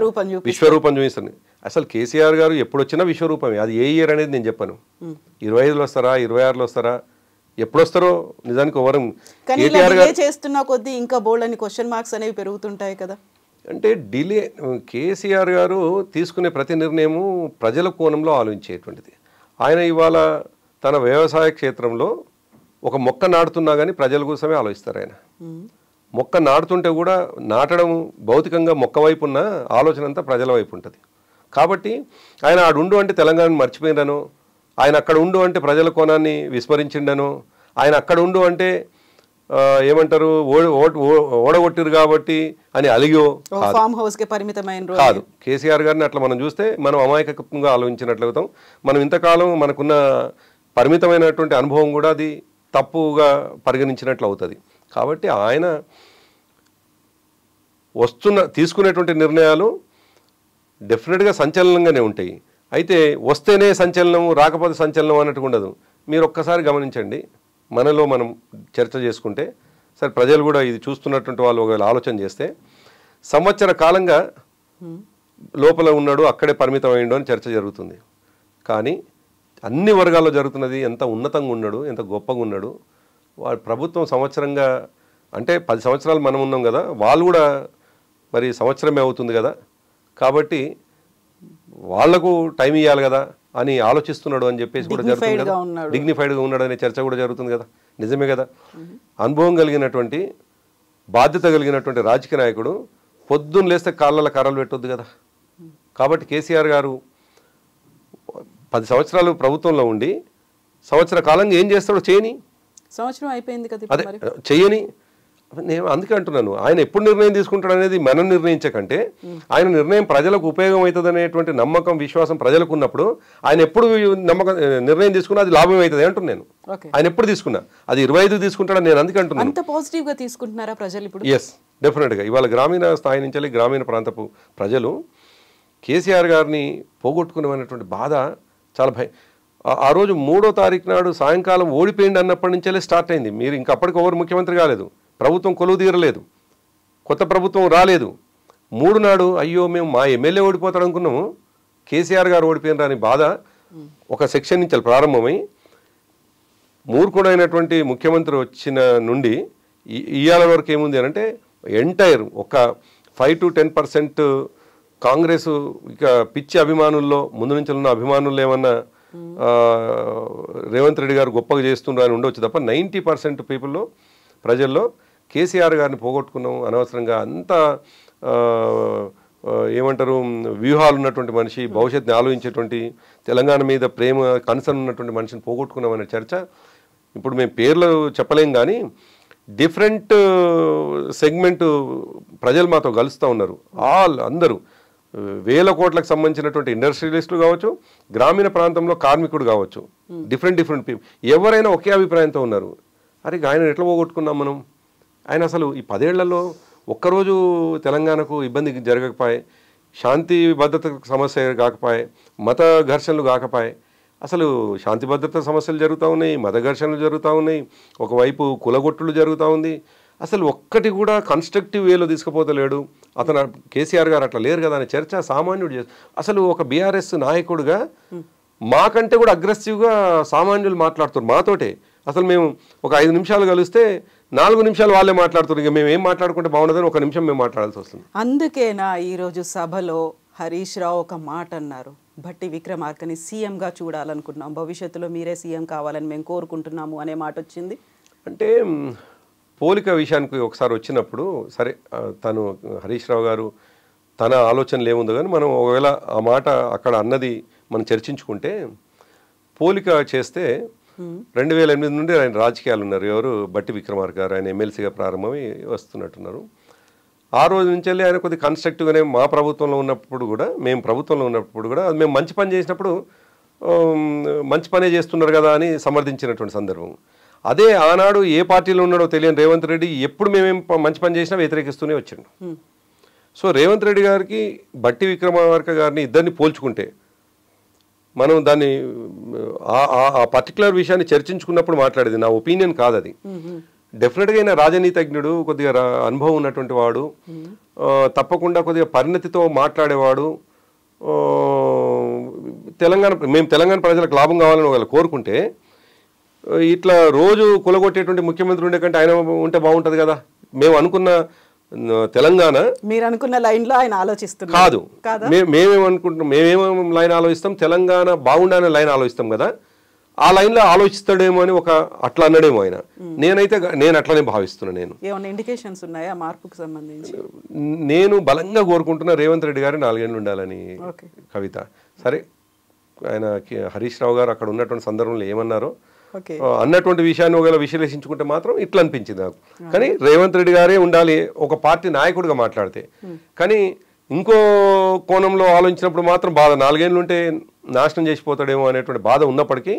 విశ్వరూపం చూపిస్తారు. అసలు కేసీఆర్ గారు ఎప్పుడు వచ్చినా విశ్వరూపమే, అది ఏ ఇయర్ అనేది నేను చెప్పను. 25లో వస్తారా, 26లో వస్తారా, ఎప్పుడు వస్తారో నిజానికి ఎవరు చేస్తున్నా కొద్దీ ఇంకా బోల్డ్ అని క్వశ్చన్ మార్క్స్ అనేవి పెరుగుతుంటాయి కదా. అంటే డిలే, కేసీఆర్ గారు తీసుకునే ప్రతి నిర్ణయము ప్రజల కోణంలో ఆలోచించేటువంటిది. ఆయన ఇవాళ తన వ్యవసాయ క్షేత్రంలో ఒక మొక్క నాటుతున్నా కానీ ప్రజల కోసమే ఆలోచిస్తారు. ఆయన మొక్క నాటుతుంటే కూడా నాటడం భౌతికంగా మొక్క వైపు ఉన్న ఆలోచన అంతా ప్రజల వైపు ఉంటుంది. కాబట్టి ఆయన ఆడుండు అంటే తెలంగాణను మర్చిపోయినను, ఆయన అక్కడ ఉండు అంటే ప్రజల కోణాన్ని విస్మరించిండను, ఆయన అక్కడ ఉండు అంటే ఏమంటారు ఓడగొట్టిరు కాబట్టి అని అలిగో కాదు. కేసీఆర్ గారిని అట్లా మనం చూస్తే మనం అమాయకత్వంగా ఆలోచించినట్లవుతాం. మనం ఇంతకాలం మనకున్న పరిమితమైనటువంటి అనుభవం కూడా అది తప్పుగా పరిగణించినట్లు అవుతుంది. కాబట్టి ఆయన తీసుకునేటువంటి నిర్ణయాలు డెఫినెట్గా సంచలనంగానే ఉంటాయి. అయితే వస్తేనే సంచలనం, రాకపోతే సంచలనం అన్నట్టు ఉండదు. మీరు ఒక్కసారి గమనించండి, మనలో మనం చర్చ చేసుకుంటే సరే ప్రజలు కూడా ఇది చూస్తున్నటువంటి వాళ్ళు ఒకవేళ ఆలోచన చేస్తే సంవత్సర కాలంగా లోపల ఉన్నాడు, అక్కడే పరిమితం అయ్యిండు అని చర్చ జరుగుతుంది. కానీ అన్ని వర్గాల్లో జరుగుతున్నది ఎంత ఉన్నతంగా ఉన్నాడు, ఎంత గొప్పగా ఉన్నాడు. వాడు ప్రభుత్వం సంవత్సరంగా అంటే 10 సంవత్సరాలు మనం ఉన్నాం కదా, వాళ్ళు కూడా మరి సంవత్సరమే అవుతుంది కదా, కాబట్టి వాళ్లకు టైం ఇవ్వాలి కదా అని ఆలోచిస్తున్నాడు అని చెప్పేసి కూడా జరుగుతుంది కదా. డిగ్నిఫైడ్గా ఉన్నాడు అనే చర్చ కూడా జరుగుతుంది కదా. నిజమే కదా. అనుభవం కలిగినటువంటి, బాధ్యత కలిగినటువంటి రాజకీయ నాయకుడు పొద్దున్న లేస్తే కాళ్ళ కర్రలు పెట్టొద్దు కదా. కాబట్టి కేసీఆర్ గారు 10 సంవత్సరాలు ప్రభుత్వంలో ఉండి సంవత్సర కాలంగా ఏం చేస్తాడో చేయని, సంవత్సరం అయిపోయింది కదా, అదే చెయ్యని. నేను అందుకే అంటున్నాను, ఆయన ఎప్పుడు నిర్ణయం తీసుకుంటాడు అనేది మనం నిర్ణయించకంటే ఆయన నిర్ణయం ప్రజలకు ఉపయోగం అవుతుంది అనేటువంటి నమ్మకం, విశ్వాసం ప్రజలకు ఉన్నప్పుడు ఆయన ఎప్పుడు నిర్ణయం తీసుకున్నా అది లాభం అవుతుంది అంటున్నాను. ఆయన ఎప్పుడు తీసుకున్నా అది 25 తీసుకుంటాడని నేను అందుకే అంటున్నాను. అంత పాజిటివ్ గా తీసుకుంటున్నారా ప్రజలు ఇప్పుడు? ఎస్, డెఫినెట్గా. ఇవాళ గ్రామీణ స్థాయి నుంచి గ్రామీణ ప్రాంతపు ప్రజలు కేసీఆర్ గారిని పోగొట్టుకునేటువంటి బాధ చాలా ఆ రోజు 3వ తారీఖు నాడు సాయంకాలం ఓడిపోయింది అన్నప్పటి నుంచే స్టార్ట్ అయింది. మీరు ఇంకా అప్పటికి ఎవరు ముఖ్యమంత్రి కాలేదు, ప్రభుత్వం కొలువు తీరలేదు, కొత్త ప్రభుత్వం రాలేదు. 3 నాడు అయ్యో మేము మా ఎమ్మెల్యే ఓడిపోతాడు అనుకున్నాము, కేసీఆర్ గారు ఓడిపోయినారు అని బాధ ఒక సెక్షన్ నుంచి ప్రారంభమై మూర్ఖుడైనటువంటి ముఖ్యమంత్రి వచ్చిన నుండి ఇవాళ వరకు ఏముంది అని అంటే ఎంటైర్ ఒక 5 to 10% కాంగ్రెస్ ఇక పిచ్చి అభిమానుల్లో, ముందు నుంచి ఉన్న అభిమానుల్లో ఏమన్నా రేవంత్ రెడ్డి గారు గొప్పగా చేస్తున్నారు అని ఉండవచ్చు తప్ప 90% పీపుల్లో ప్రజల్లో కేసీఆర్ గారిని పోగొట్టుకున్నాం అనవసరంగా అంత ఏమంటారు వ్యూహాలు ఉన్నటువంటి మనిషి, భవిష్యత్తుని ఆలోచించేటువంటి, తెలంగాణ మీద ప్రేమ కన్సర్న్ ఉన్నటువంటి మనిషిని పోగొట్టుకున్నామనే చర్చ ఇప్పుడు మేము పేర్లు చెప్పలేం కానీ డిఫరెంట్ సెగ్మెంట్ ప్రజలు మాతో కలుస్తూ ఉన్నారు. అందరూ వేల కోట్లకు సంబంధించినటువంటి ఇండస్ట్రియలిస్టులు కావచ్చు, గ్రామీణ ప్రాంతంలో కార్మికుడు కావచ్చు, డిఫరెంట్ పీపుల్ ఎవరైనా ఒకే అభిప్రాయంతో ఉన్నారు. అరే ఆయన ఎట్లా పోగొట్టుకున్నాం మనం? ఆయన అసలు ఈ 10 ఏళ్లలో ఒక్కరోజు తెలంగాణకు ఇబ్బంది జరగకపోయే, శాంతి భద్రత సమస్య కాకపోయే, మత ఘర్షణలు కాకపోయే, అసలు శాంతి భద్రత సమస్యలు జరుగుతూ ఉన్నాయి, మత ఘర్షణలు జరుగుతూ ఉన్నాయి, ఒకవైపు కులగొట్టులు జరుగుతూ ఉంది. అసలు ఒక్కటి కూడా కన్స్ట్రక్టివ్ వేలో తీసుకుపోతలేడు. అతను కేసీఆర్ గారు అట్లా లేరు కదా అనే చర్చ సామాన్యుడు అసలు ఒక బీఆర్ఎస్ నాయకుడుగా మాకంటే కూడా అగ్రెసివ్గా సామాన్యులు మాట్లాడుతారు మాతోటే. అసలు మేము ఒక 5 నిమిషాలు కలిస్తే 4 నిమిషాలు వాళ్ళే మాట్లాడుతారు. ఇక మేము ఏం మాట్లాడుకుంటే బాగుండదని 1 నిమిషం మేము మాట్లాడాల్సి వస్తుంది. అందుకేనా ఈరోజు సభలో హరీష్ రావు ఒక మాట అన్నారు, భట్టి విక్రమార్కని సీఎంగా చూడాలనుకున్నాం, భవిష్యత్తులో మీరే సీఎం కావాలని మేము కోరుకుంటున్నాము అనే మాట వచ్చింది. అంటే పోలిక విషయానికి ఒకసారి వచ్చినప్పుడు సరే తను హరీష్ రావు గారు తన ఆలోచనలు ఏముందో కానీ మనం ఒకవేళ ఆ మాట అక్కడ అన్నది మనం చర్చించుకుంటే పోలిక చేస్తే 2008 నుండి ఆయన రాజకీయాలు ఉన్నారు. ఎవరు? భట్టి విక్రమార్క గారు. ఆయన ఎమ్మెల్సీగా ప్రారంభమై వస్తున్నట్టున్నారు. ఆ రోజు నుంచి వెళ్ళి ఆయన కొద్దిగా కన్స్ట్రక్టివ్గానే మా ప్రభుత్వంలో ఉన్నప్పుడు కూడా, మేము ప్రభుత్వంలో ఉన్నప్పుడు కూడా మేము మంచి పని చేసినప్పుడు మంచి పనే చేస్తున్నారు కదా అని సమర్థించినటువంటి సందర్భం. అదే ఆనాడు ఏ పార్టీలో ఉన్నాడో తెలియని రేవంత్ రెడ్డి ఎప్పుడు మేమేం మంచి పని చేసినా వ్యతిరేకిస్తూనే వచ్చిండు. సో రేవంత్ రెడ్డి గారికి భట్టి విక్రమార్క గారిని ఇద్దరిని పోల్చుకుంటే మనం దాన్ని ఆ పర్టికులర్ విషయాన్ని చర్చించుకున్నప్పుడు మాట్లాడేది నా ఒపీనియన్ కాదు అది. డెఫినెట్గా అయినా రాజనీతిజ్ఞుడు, కొద్దిగా అనుభవం ఉన్నటువంటి వాడు, తప్పకుండా కొద్దిగా పరిణతితో మాట్లాడేవాడు. మేము తెలంగాణ ప్రజలకు లాభం కావాలని ఒకవేళ కోరుకుంటే ఇట్లా రోజు కులగొట్టేటువంటి ముఖ్యమంత్రి ఉండే కంటే ఆయన ఉంటే బాగుంటుంది కదా. మేము అనుకున్న తెలంగాణ మీరు అనుకున్న లైన్లో ఆయన ఆలోచిస్తున్నారు కాదు. మేమేమనుకుంటున్నాం, మేమేమో లైన్ ఆలోచిస్తాం, తెలంగాణ బాగుండాలనే లైన్ ఆలోచిస్తాం కదా. ఆ లైన్లో ఆలోచిస్తాడేమో అని అట్లా అన్నాడేమో ఆయన. నేను అట్లనే భావిస్తున్నాను. నేను ఏమైనా ఇండికేషన్స్ ఉన్నాయా మార్పుకు సంబంధించి? నేను బలంగా కోరుకుంటున్నా రేవంత్ రెడ్డి గారు 4 ఏళ్ళు ఉండాలని. కవిత సరే ఆయన హరీష్ రావు గారు అక్కడ ఉన్నటువంటి సందర్భంలో ఏమన్నారో అన్నటువంటి విషయాన్ని ఒకవేళ విశ్లేషించుకుంటే మాత్రం ఇట్లా అనిపించింది నాకు. కానీ రేవంత్ రెడ్డి గారే ఉండాలి ఒక పార్టీ నాయకుడిగా మాట్లాడితే. కానీ ఇంకో కోణంలో ఆలోచించినప్పుడు మాత్రం బాధ, 4 ఏళ్ళు ఉంటే నాశనం చేసిపోతాడేమో అనేటువంటి బాధ ఉన్నప్పటికీ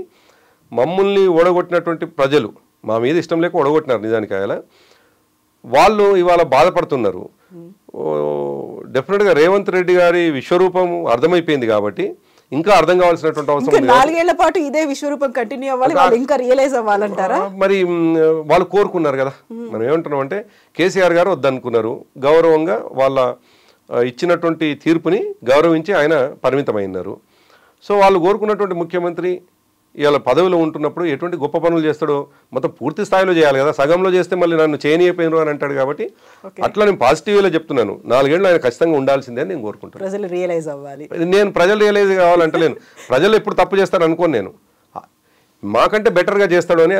మమ్మల్ని ఓడగొట్టినటువంటి ప్రజలు, మా మీద ఇష్టం లేక ఓడగొట్టినారు నిజానికి ఆయన, వాళ్ళు ఇవాళ బాధపడుతున్నారు. డెఫినెట్గా రేవంత్ రెడ్డి గారి విశ్వరూపం అర్థమైపోయింది కాబట్టి ఇంకా అర్థం కావాల్సినటువంటి అవసరం 4 ఏళ్ల పాటు ఇదే విశ్వరూపం కంటిన్యూ అవ్వాలి, వాళ్ళు ఇంకా రియలైజ్ అవ్వాలంటారా? మరి వాళ్ళు కోరుకున్నారు కదా. మనం ఏమంటున్నాం అంటే కేసీఆర్ గారు వద్దనుకున్నారు, గౌరవంగా వాళ్ళ ఇచ్చినటువంటి తీర్పుని గౌరవించి ఆయన పరిమితమైనారు. సో వాళ్ళు కోరుకున్నటువంటి ముఖ్యమంత్రి ఇవాళ పదవిలో ఉంటున్నప్పుడు ఎటువంటి గొప్ప పనులు చేస్తాడో మొత్తం పూర్తి స్థాయిలో చేయాలి కదా. సగంలో చేస్తే మళ్ళీ నన్ను చేయనియపోయినారు అని అంటాడు. కాబట్టి అట్లా నేను పాజిటివ్గా చెప్తున్నాను, 4 ఏళ్ళు ఆయన ఖచ్చితంగా ఉండాల్సిందే అని నేను కోరుకుంటాను. ప్రజలు రియలైజ్ అవ్వాలి. నేను ప్రజలు రియలైజ్ కావాలంటలేను, ప్రజలు ఎప్పుడు తప్పు చేస్తాను అనుకోను. నేను మాకంటే బెటర్గా చేస్తాడు అని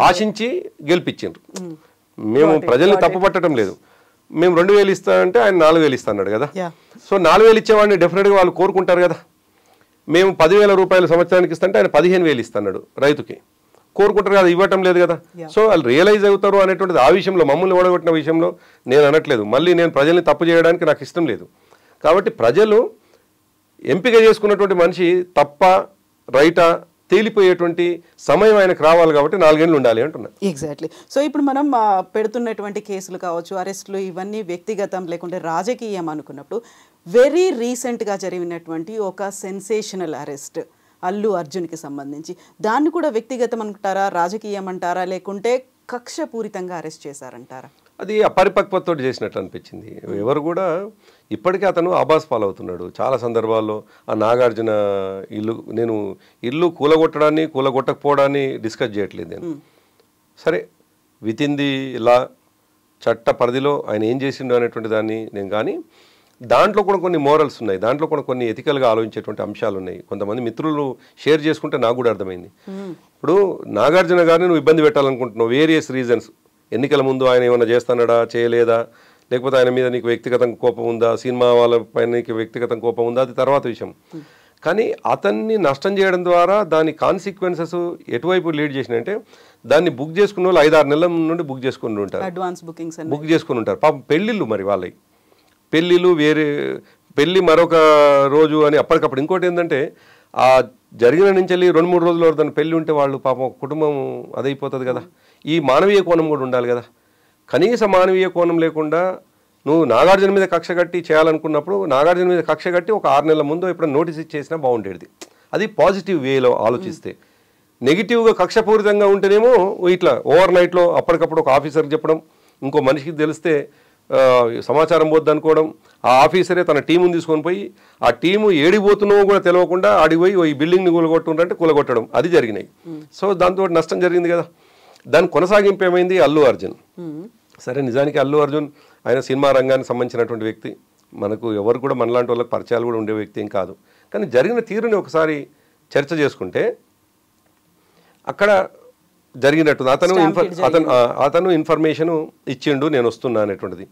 ఆశించి గెలిపించారు. మేము ప్రజల్ని తప్పు పట్టడం లేదు. మేము 2000 ఇస్తానంటే ఆయన 4000 ఇస్తాడు కదా. సో 4000 ఇచ్చేవాడిని డెఫినెట్గా వాళ్ళు కోరుకుంటారు కదా. మేము 10,000 రూపాయలు సంవత్సరానికి ఇస్తుంటే ఆయన 15,000 ఇస్తున్నాడు రైతుకి, కోరుకుంటారు కదా, ఇవ్వటం లేదు కదా. సో వాళ్ళు రియలైజ్ అవుతారు అనేటువంటిది ఆ విషయంలో, మమ్మల్ని ఓడగొట్టిన విషయంలో నేను అనట్లేదు. మళ్ళీ నేను ప్రజల్ని తప్పు చేయడానికి నాకు ఇష్టం లేదు. కాబట్టి ప్రజలు ఎంపిక చేసుకున్నటువంటి మనిషి తప్ప రైటా తేలిపోయేటువంటి సమయం ఆయనకు రావాలి. కాబట్టి 4 ఏళ్ళు ఉండాలి అంటున్నా. ఎగ్జాక్ట్లీ. సో ఇప్పుడు మనం పెడుతున్నటువంటి కేసులు కావచ్చు, అరెస్టులు, ఇవన్నీ వ్యక్తిగతం లేకుంటే రాజకీయం అనుకున్నప్పుడు వెరీ రీసెంట్గా జరిగినటువంటి ఒక సెన్సేషనల్ అరెస్ట్ అల్లు అర్జున్కి సంబంధించి, దాన్ని కూడా వ్యక్తిగతం అంటారా, రాజకీయం అంటారా, లేకుంటే కక్షపూరితంగా అరెస్ట్ చేశారంటారా? అది అపరిపక్వతో చేసినట్టు అనిపించింది. ఎవరు కూడా ఇప్పటికీ అతను ఆభాస్ పాలవుతున్నాడు చాలా సందర్భాల్లో. ఆ నాగార్జున నేను ఇల్లు కూలగొట్టడాన్ని కూలగొట్టకపోవడాన్ని డిస్కస్ చేయట్లేదు నేను. సరే విత్ ఇన్ ది లా, చట్ట పరిధిలో ఆయన ఏం చేసిండు అనేటువంటి దాన్ని నేను, కానీ దాంట్లో కూడా కొన్ని మోరల్స్ ఉన్నాయి, దాంట్లో కూడా కొన్ని ఎథికల్గా ఆలోచించేటువంటి అంశాలు ఉన్నాయి. కొంతమంది మిత్రులు షేర్ చేసుకుంటే నాకు కూడా అర్థమైంది. ఇప్పుడు నాగార్జున గారిని నువ్వు ఇబ్బంది పెట్టాలనుకుంటున్నావు, వేరియస్ రీజన్స్. ఎన్నికల ముందు ఆయన ఏమైనా చేస్తాడా, చేయలేదా, లేకపోతే ఆయన మీద నీకు వ్యక్తిగతంగా కోపం ఉందా, సినిమా వాళ్ళపైన నీకు వ్యక్తిగతంగా కోపం ఉందా, అది తర్వాత విషయం. కానీ అతన్ని నష్టం చేయడం ద్వారా దాని కాన్సిక్వెన్సెస్ ఎటువైపు లీడ్ చేసినాయంటే, దాన్ని బుక్ చేసుకున్న వాళ్ళు 5-6 నెలల నుండి బుక్ చేసుకుని ఉంటారు, అడ్వాన్స్ బుకింగ్స్ బుక్ చేసుకుని ఉంటారు. పాపం పెళ్ళిళ్ళు మరి వాళ్ళవి, పెళ్ళిళ్ళు వేరే పెళ్ళి మరొక రోజు అని అప్పటికప్పుడు. ఇంకోటి ఏంటంటే ఆ జరిగిన నుంచి వెళ్ళి 2-3 రోజులు దాని పెళ్ళి ఉంటే వాళ్ళు పాపం కుటుంబం అదైపోతుంది కదా. ఈ మానవీయ కోణం కూడా ఉండాలి కదా. కనీస మానవీయ కోణం లేకుండా నువ్వు నాగార్జున మీద కక్ష కట్టి చేయాలనుకున్నప్పుడు నాగార్జున మీద కక్ష కట్టి ఒక 6 నెలల ముందు ఎప్పుడైనా నోటీస్ ఇచ్చేసినా బాగుండేది. అది పాజిటివ్ వేలో ఆలోచిస్తే. నెగిటివ్గా కక్షపూరితంగా ఉంటేనేమో ఇట్లా ఓవర్ నైట్లో అప్పటికప్పుడు ఒక ఆఫీసర్కి చెప్పడం, ఇంకో మనిషికి తెలిస్తే సమాచారం పోద్ది అనుకోవడం, ఆ ఆఫీసరే తన టీముని తీసుకొని పోయి ఆ టీము ఏడిపోతున్నామో కూడా తెలియకుండా ఆడిపోయి ఈ బిల్డింగ్ని కూలగొట్టుంటే కూలగొట్టడం, అది జరిగినాయి. సో దాంతో నష్టం జరిగింది కదా. దాని కొనసాగింపు ఏమైంది, అల్లు అర్జున్. సరే, నిజానికి అల్లు అర్జున్ ఆయన సినిమా రంగానికి సంబంధించినటువంటి వ్యక్తి, మనకు ఎవరు కూడా మనలాంటి వాళ్ళకి పరిచయాలు కూడా ఉండే వ్యక్తి ఏం కాదు. కానీ జరిగిన తీరుని ఒకసారి చర్చ చేసుకుంటే అక్కడ జరిగినట్టు అతను ఇన్ఫర్మేషన్ ఇచ్చిండు, నేను వస్తున్నా అనేటువంటిది.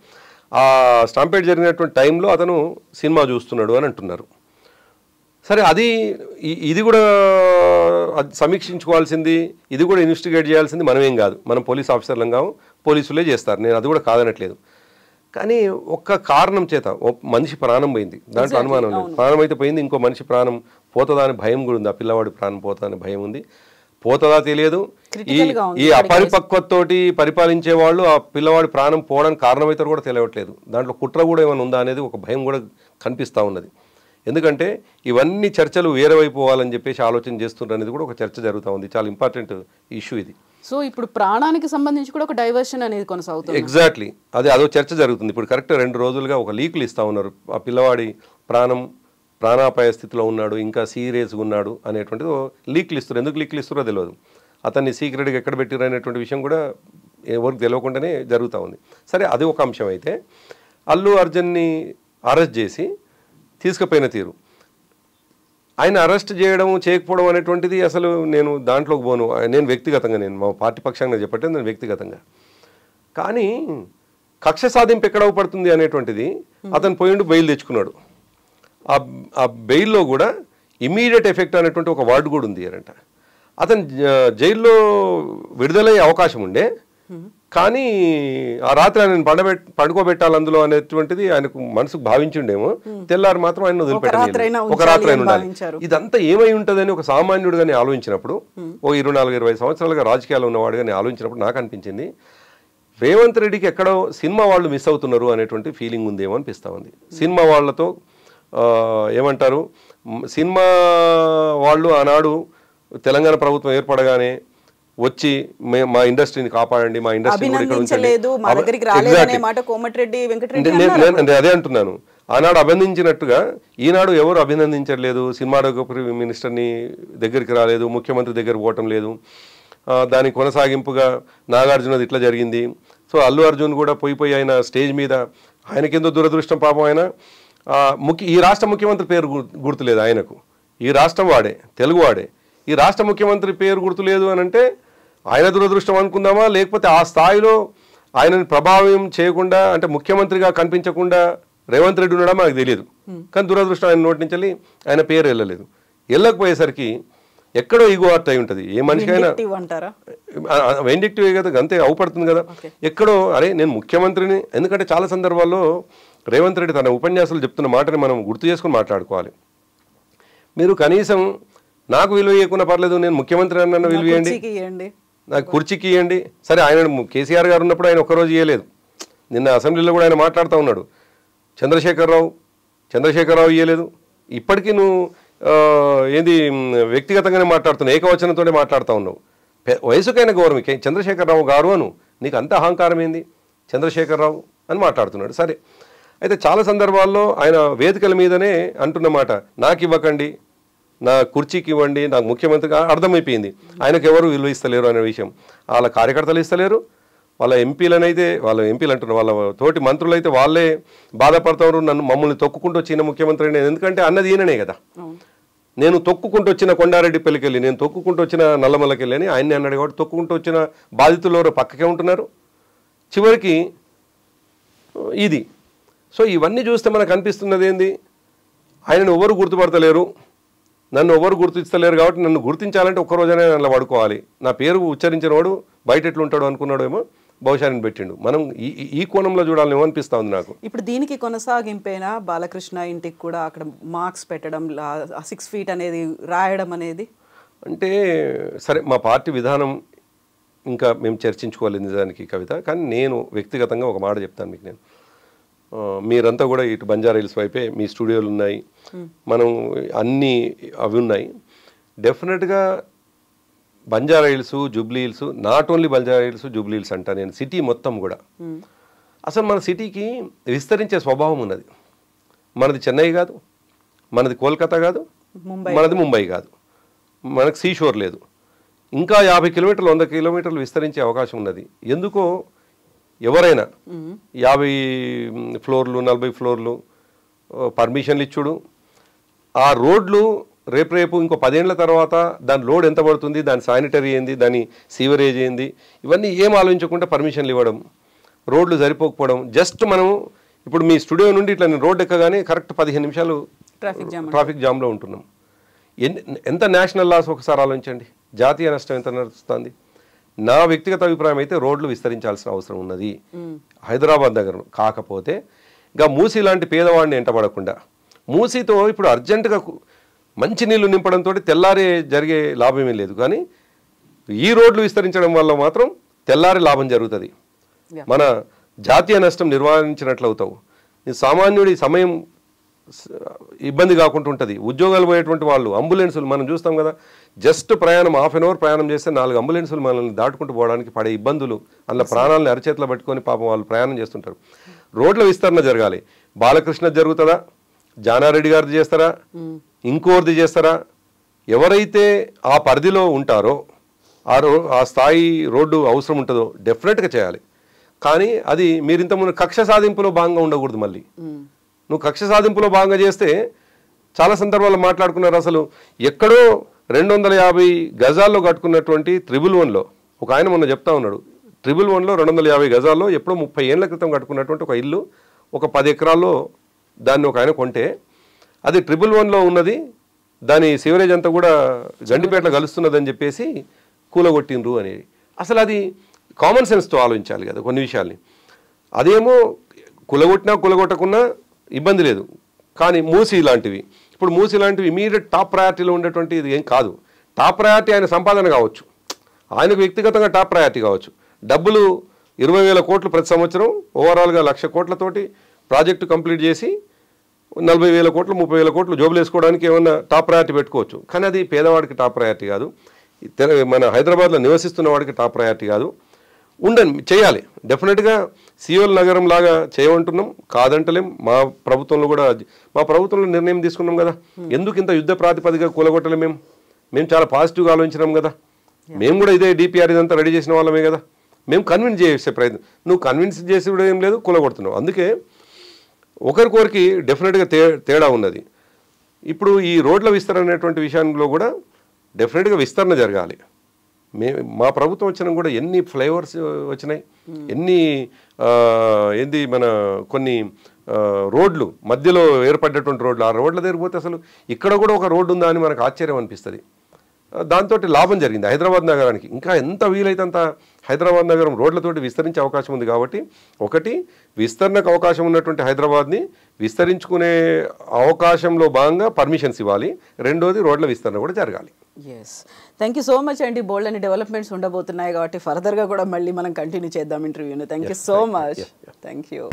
ఆ స్టాంపేడ్ జరిగినటువంటి టైంలో అతను సినిమా చూస్తున్నాడు అని అంటున్నారు. సరే, ఇది కూడా సమీక్షించుకోవాల్సింది, ఇది కూడా ఇన్వెస్టిగేట్ చేయాల్సింది మనమేం కాదు, మనం పోలీస్ ఆఫీసర్లం కావు, పోలీసులే చేస్తారు. నేను అది కూడా కాదనట్లేదు. కానీ ఒక్క కారణం చేత మనిషి ప్రాణం పోయింది, దాంట్లో అనుమానం లేదు. ప్రాణం అయితే పోయింది, ఇంకో మనిషి ప్రాణం పోతుందా అని భయం కూడా ఉంది. ఆ పిల్లవాడి ప్రాణం పోతుందా అని భయం ఉంది. పోతుందా తెలియదు. ఈ అపరిపక్వతతోటి పరిపాలించే వాళ్ళు ఆ పిల్లవాడి ప్రాణం పోవడానికి కారణమైతే కూడా తెలియట్లేదు. దాంట్లో కుట్ర కూడా ఏమైనా ఉందా అనేది ఒక భయం కూడా కనిపిస్తూ ఉన్నది. ఎందుకంటే ఇవన్నీ చర్చలు వేరే వైపు పోవాలని చెప్పేసి ఆలోచన చేస్తున్నారు అనేది కూడా ఒక చర్చ జరుగుతూ ఉంది. చాలా ఇంపార్టెంట్ ఇష్యూ ఇది. సో ఇప్పుడు ప్రాణానికి సంబంధించి కూడా ఒక డైవర్షన్ అనేది కొనసాగుతుంది. ఎగ్జాక్ట్లీ, అదో చర్చ జరుగుతుంది. ఇప్పుడు కరెక్ట్ 2 రోజులుగా ఒక లీకులు ఇస్తూ ఉన్నారు. ఆ పిల్లవాడి ప్రాణాపాయ స్థితిలో ఉన్నాడు, ఇంకా సీరియస్గా ఉన్నాడు అనేటువంటిది లీక్లు ఇస్తారు. ఎందుకు లీక్లు ఇస్తారో తెలియదు. అతన్ని సీక్రెట్గా ఎక్కడ పెట్టారు అనేటువంటి విషయం కూడా ఎవరికి తెలియకుండానే జరుగుతూ ఉంది. సరే, అది ఒక అంశం. అయితే అల్లు అర్జున్ని అరెస్ట్ చేసి తీసుకుపోయిన తీరు, ఆయన అరెస్ట్ చేయడం చేయకపోవడం అనేటువంటిది అసలు నేను దాంట్లోకి పోను. నేను వ్యక్తిగతంగా, నేను మా పార్టీ పక్షంగా చెప్పట్లేదు, నేను వ్యక్తిగతంగా. కానీ కక్ష సాధింపు ఎక్కడ పడుతుంది అనేటువంటిది, అతను పోయిండు బెయిల్ తెచ్చుకున్నాడు. ఆ బెయిల్లో కూడా ఇమీడియట్ ఎఫెక్ట్ అనేటువంటి ఒక వర్డ్ కూడా ఉంది అంట. అతను జైల్లో విడుదలయ్యే అవకాశం ఉండే, కానీ ఆ రాత్రి ఆయన పడుకోబెట్టాలి అందులో అనేటువంటిది ఆయనకు మనసుకు భావించిండేమో. తెల్లారు మాత్రం ఆయన వదిలిపెట్టాలి, ఒక రాత్రి ఆయన ఉండాలి. ఇదంతా ఏమై ఉంటుందని ఒక సామాన్యుడు కానీ ఆలోచించినప్పుడు, ఓ 24-20 సంవత్సరాలుగా రాజకీయాలు ఉన్నవాడు కానీ ఆలోచించినప్పుడు నాకు అనిపించింది, రేవంత్ రెడ్డికి ఎక్కడో సినిమా వాళ్ళు మిస్ అవుతున్నారు అనేటువంటి ఫీలింగ్ ఉందేమో అనిపిస్తూ ఉంది. సినిమా వాళ్ళతో ఏమంటారు, సినిమా వాళ్ళు ఆనాడు తెలంగాణ ప్రభుత్వం ఏర్పడగానే వచ్చి మా ఇండస్ట్రీని కాపాడండి, మా ఇండస్ట్రీ అదే అంటున్నాను. ఆనాడు అభినందించినట్టుగా ఈనాడు ఎవరు అభినందించట్లేదు. సినిమాటోగ్రఫీ మినిస్టర్ని దగ్గరికి రాలేదు, ముఖ్యమంత్రి దగ్గర పోవటం లేదు. దాని కొనసాగింపుగా నాగార్జునది ఇట్లా జరిగింది. సో అల్లు అర్జున్ కూడా పోయి ఆయన స్టేజ్ మీద, ఆయనకెందో దురదృష్టం పాపం, ఆయన ఈ రాష్ట్ర ముఖ్యమంత్రి పేరు గుర్తులేదు ఆయనకు. ఈ రాష్ట్రం వాడే, తెలుగు వాడే. ఈ రాష్ట్ర ముఖ్యమంత్రి పేరు గుర్తులేదు అని అంటే ఆయన దురదృష్టం అనుకుందామా, లేకపోతే ఆ స్థాయిలో ఆయనని ప్రభావం చేయకుండా, అంటే ముఖ్యమంత్రిగా కనిపించకుండా రేవంత్ రెడ్డి ఉండడం మనకు తెలియదు. కానీ దురదృష్టం ఆయన నోటి నుంచి ఆయన పేరు వెళ్ళలేదు. వెళ్ళకపోయేసరికి ఎక్కడో ఈగో హర్ట్ అయి ఉంటుంది ఏ మనిషికైనా. వెండిక్టివ్ కదా, అంతే అవుపడుతుంది కదా. ఎక్కడో అరే నేను ముఖ్యమంత్రిని. ఎందుకంటే చాలా సందర్భాల్లో రేవంత్ రెడ్డి తన ఉపన్యాసాలు చెప్తున్న మాటని మనం గుర్తు చేసుకుని మాట్లాడుకోవాలి. మీరు కనీసం నాకు విలువ ఇవ్వకుండా పర్లేదు, నేను ముఖ్యమంత్రి అన్న విలువ ఇవ్వండి, నాకు కుర్చీకి ఇవ్వండి. సరే, ఆయన కేసీఆర్ గారు ఉన్నప్పుడు ఆయన ఒక్కరోజు ఇవ్వలేదు. నిన్న అసెంబ్లీలో కూడా ఆయన మాట్లాడుతూ ఉన్నాడు. చంద్రశేఖరరావు ఇవ్వలేదు. ఇప్పటికీ నువ్వు ఏది వ్యక్తిగతంగానే మాట్లాడుతున్నావు, ఏకవచనంతోనే మాట్లాడుతూ ఉన్నావు. వయసుకైన గౌరవం చంద్రశేఖరరావు గారు అను, నీకు అంత అహంకారం ఏంది చంద్రశేఖరరావు అని మాట్లాడుతున్నాడు. సరే, అయితే చాలా సందర్భాల్లో ఆయన వేదికల మీదనే అంటున్నమాట, నాకు ఇవ్వకండి, నా కుర్చీకి ఇవ్వండి, నాకు ముఖ్యమంత్రిగా అర్థమైపోయింది. ఆయనకు ఎవరు విలువ ఇస్తలేరు అనే విషయం. వాళ్ళ కార్యకర్తలు ఇస్తలేరు, వాళ్ళ ఎంపీలనైతే వాళ్ళ ఎంపీలు అంటున్నారు, వాళ్ళ తోటి మంత్రులు అయితే వాళ్ళే బాధపడతారు, మమ్మల్ని తొక్కుకుంటూ వచ్చిన ముఖ్యమంత్రి నేను, ఎందుకంటే అన్నది ఈయననే కదా. నేను తొక్కుకుంటూ వచ్చిన కొండారెడ్డి పెళ్ళికెళ్ళి, నేను తొక్కుకుంటూ వచ్చిన నల్లమల్లకెళ్ళి అని ఆయన్ని అన్నాడు కాబట్టి తొక్కుకుంటూ వచ్చిన బాధితులు ఎవరో పక్కకే ఉంటున్నారు చివరికి ఇది. సో ఇవన్నీ చూస్తే మనకు అనిపిస్తున్నది ఏంది, ఆయనను ఎవరు గుర్తుపడతలేరు, నన్ను ఎవరు గుర్తిస్తలేరు కాబట్టి నన్ను గుర్తించాలంటే ఒక్కరోజనే నన్ను పడుకోవాలి, నా పేరు ఉచ్చరించిన వాడు బయట ఎట్లుంటాడు అనుకున్నాడు ఏమో, బహుశా పెట్టిండు. మనం ఈ కోణంలో చూడాలని అనిపిస్తూ ఉంది నాకు. ఇప్పుడు దీనికి కొనసాగింపైనా బాలకృష్ణ ఇంటికి కూడా అక్కడ మార్క్స్ పెట్టడం, 6 feet అనేది రాయడం అనేది అంటే సరే మా పార్టీ విధానం ఇంకా మేము చర్చించుకోవాలి నిజానికి కవిత. కానీ నేను వ్యక్తిగతంగా ఒక మాట చెప్తాను మీకు. నేను మీరంతా కూడా ఇటు బంజారా హిల్స్ వైపే మీ స్టూడియోలు ఉన్నాయి, మనం అన్నీ అవి ఉన్నాయి. డెఫినెట్గా Banjara hills, Jubilee hills, not only Banjara hills, Jubilee hills అంటా నేను, సిటీ మొత్తం కూడా అసలు మన సిటీకి విస్తరించే స్వభావం ఉన్నది. మనది చెన్నై కాదు, మనది కోల్కతా కాదు, మనది ముంబై కాదు, మనకు సీషోర్ లేదు. ఇంకా 50 కిలోమీటర్లు 100 కిలోమీటర్లు విస్తరించే అవకాశం ఉన్నది. ఎందుకో ఎవరైనా 50 ఫ్లోర్లు 40 ఫ్లోర్లు పర్మిషన్లు ఇచ్చుడు, ఆ రోడ్లు రేపు ఇంకో 10 ఏళ్ల తర్వాత దాని లోడ్ ఎంత పడుతుంది, దాని శానిటరీ ఏంది, దాని సీవరేజ్ ఏంది, ఇవన్నీ ఏం ఆలోచించకుండా పర్మిషన్లు ఇవ్వడం, రోడ్లు సరిపోకపోవడం. జస్ట్ మనం ఇప్పుడు మీ స్టూడియో నుండి ఇట్లా నేను రోడ్డు ఎక్కగానే కరెక్ట్ 15 నిమిషాలు ట్రాఫిక్ జామ్లో ఉంటున్నాం. ఎంత నేషనల్ లాస్ ఒకసారి ఆలోచించండి, జాతీయ నష్టం ఎంత నడుస్తుంది. నా వ్యక్తిగత అభిప్రాయం అయితే రోడ్లు విస్తరించాల్సిన అవసరం ఉన్నది హైదరాబాద్ దగ్గర. కాకపోతే ఇంకా మూసీ లాంటి పేదవాడిని ఎంటబడకుండా, మూసీతో ఇప్పుడు అర్జెంటుగా మంచినీళ్ళు నింపడంతో తెల్లారే జరిగే లాభమే లేదు, కానీ ఈ రోడ్లు విస్తరించడం వల్ల మాత్రం తెల్లారే లాభం జరుగుతుంది. మన జాతీయ నష్టం నిర్వహించినట్లు అవుతావు. సామాన్యుడి సమయం ఇబ్బంది కాకుండా ఉంటుంది. ఉద్యోగాలు పోయేటువంటి వాళ్ళు, అంబులెన్సులు మనం చూస్తాం కదా, జస్ట్ ప్రయాణం 1/2 hour ప్రయాణం చేస్తే 4 అంబులెన్సులు మనల్ని దాటుకుంటూ పోవడానికి పడే ఇబ్బందులు, అందులో ప్రాణాలను అరచేతిలో పట్టుకొని పాపం వాళ్ళు ప్రయాణం చేస్తుంటారు. రోడ్ల విస్తరణ జరగాలి. బాలకృష్ణ జరుగుతుందా, జానారెడ్డి గారిది చేస్తారా, ఇంకోరిది చేస్తారా, ఎవరైతే ఆ పరిధిలో ఉంటారో ఆ స్థాయి రోడ్డు అవసరం ఉంటుందో డెఫినెట్గా చేయాలి. కానీ అది మీరు ఇంతకుముందు కక్ష సాధింపులో భాగంగా ఉండకూడదు. మళ్ళీ నువ్వు కక్ష సాధింపులో భాగంగా చేస్తే చాలా సందర్భాల్లో మాట్లాడుకున్నారు. అసలు ఎక్కడో 250 గజాల్లో కట్టుకున్నటువంటి 111లో ఒక ఆయన మొన్న చెప్తా ఉన్నాడు, 111లో 250 గజాల్లో ఎప్పుడో 30 ఏళ్ల క్రితం కట్టుకున్నటువంటి ఒక ఇల్లు, ఒక 10 ఎకరాల్లో దాన్ని ఒక ఆయన కొంటే, అది 111లో ఉన్నది, దాని సివరేజ్ అంతా కూడా గండిపేటలో కలుస్తున్నదని చెప్పేసి కూలగొట్టిండ్రు అనేది. అసలు అది కామన్ సెన్స్తో ఆలోచించాలి కదా కొన్ని విషయాల్ని. అదేమో కూలగొట్టకున్నా ఇబ్బంది లేదు, కానీ మూసీ లాంటివి, ఇప్పుడు మూసీ లాంటివి ఇమీడియట్ టాప్ ప్రయారిటీలో ఉండేటువంటి ఇది ఏం కాదు. టాప్ ప్రయారిటీ ఆయన సంపాదన కావచ్చు, ఆయనకు వ్యక్తిగతంగా టాప్ ప్రయారిటీ కావచ్చు. డబ్బులు 20,000 కోట్లు ప్రతి సంవత్సరం ఓవరాల్గా 1,00,000 కోట్లతోటి ప్రాజెక్టు కంప్లీట్ చేసి 40,000 కోట్లు 30,000 కోట్లు జోబులు వేసుకోవడానికి ఏమన్నా టాప్ ప్రయారిటీ పెట్టుకోవచ్చు. కానీ అది పేదవాడికి టాప్ ప్రయారిటీ కాదు, మన హైదరాబాద్లో నివసిస్తున్న వాడికి టాప్ ప్రయారిటీ కాదు. చేయాలి డెఫినెట్గా. సియోల్ నగరం లాగా చేయమంటున్నాం, కాదంటలేం. మా ప్రభుత్వంలో నిర్ణయం తీసుకున్నాం కదా. ఎందుకు ఇంత యుద్ధ ప్రాతిపదిక కూలగొట్టలే? మేము చాలా పాజిటివ్గా ఆలోచించినాం కదా. మేము కూడా ఇదే డిపిఆర్ ఇదంతా రెడీ చేసిన వాళ్ళమే కదా. మేము కన్విన్స్ చేసే ప్రయత్నం, నువ్వు కన్విన్స్ చేసి కూడా ఏం లేదు, కూలగొడుతున్నావు. అందుకే ఒకరికొరికి డెఫినెట్గా తేడా ఉన్నది. ఇప్పుడు ఈ రోడ్ల విస్తరణ అనేటువంటి విషయంలో కూడా డెఫినెట్గా విస్తరణ జరగాలి. మా ప్రభుత్వం వచ్చినా కూడా ఎన్ని ఫ్లైఓవర్స్ వచ్చినాయి, ఎన్ని మన కొన్ని రోడ్లు మధ్యలో ఏర్పడ్డటువంటి రోడ్లు, ఆ రోడ్ల దగ్గర పోతే అసలు ఇక్కడ కూడా ఒక రోడ్డు ఉందా అని మనకు ఆశ్చర్యం అనిపిస్తుంది. దాంతో లాభం జరిగింది హైదరాబాద్ నగరానికి. ఇంకా ఎంత వీలైతే అంత హైదరాబాద్ నగరం రోడ్లతోటి విస్తరించే అవకాశం ఉంది. కాబట్టి ఒకటి, విస్తరణకు అవకాశం ఉన్నటువంటి హైదరాబాద్ని విస్తరించుకునే అవకాశంలో భాగంగా పర్మిషన్స్ ఇవ్వాలి. రెండోది, రోడ్ల విస్తరణ కూడా జరగాలి. Yes, thank you so much అండి. బోల్డ్ అని డెవలప్మెంట్స్ ఉండబోతున్నాయి కాబట్టి ఫర్దర్గా కూడా మళ్ళీ మనం కంటిన్యూ చేద్దాం ఇంటర్వ్యూని. Thank you so much. Thank you.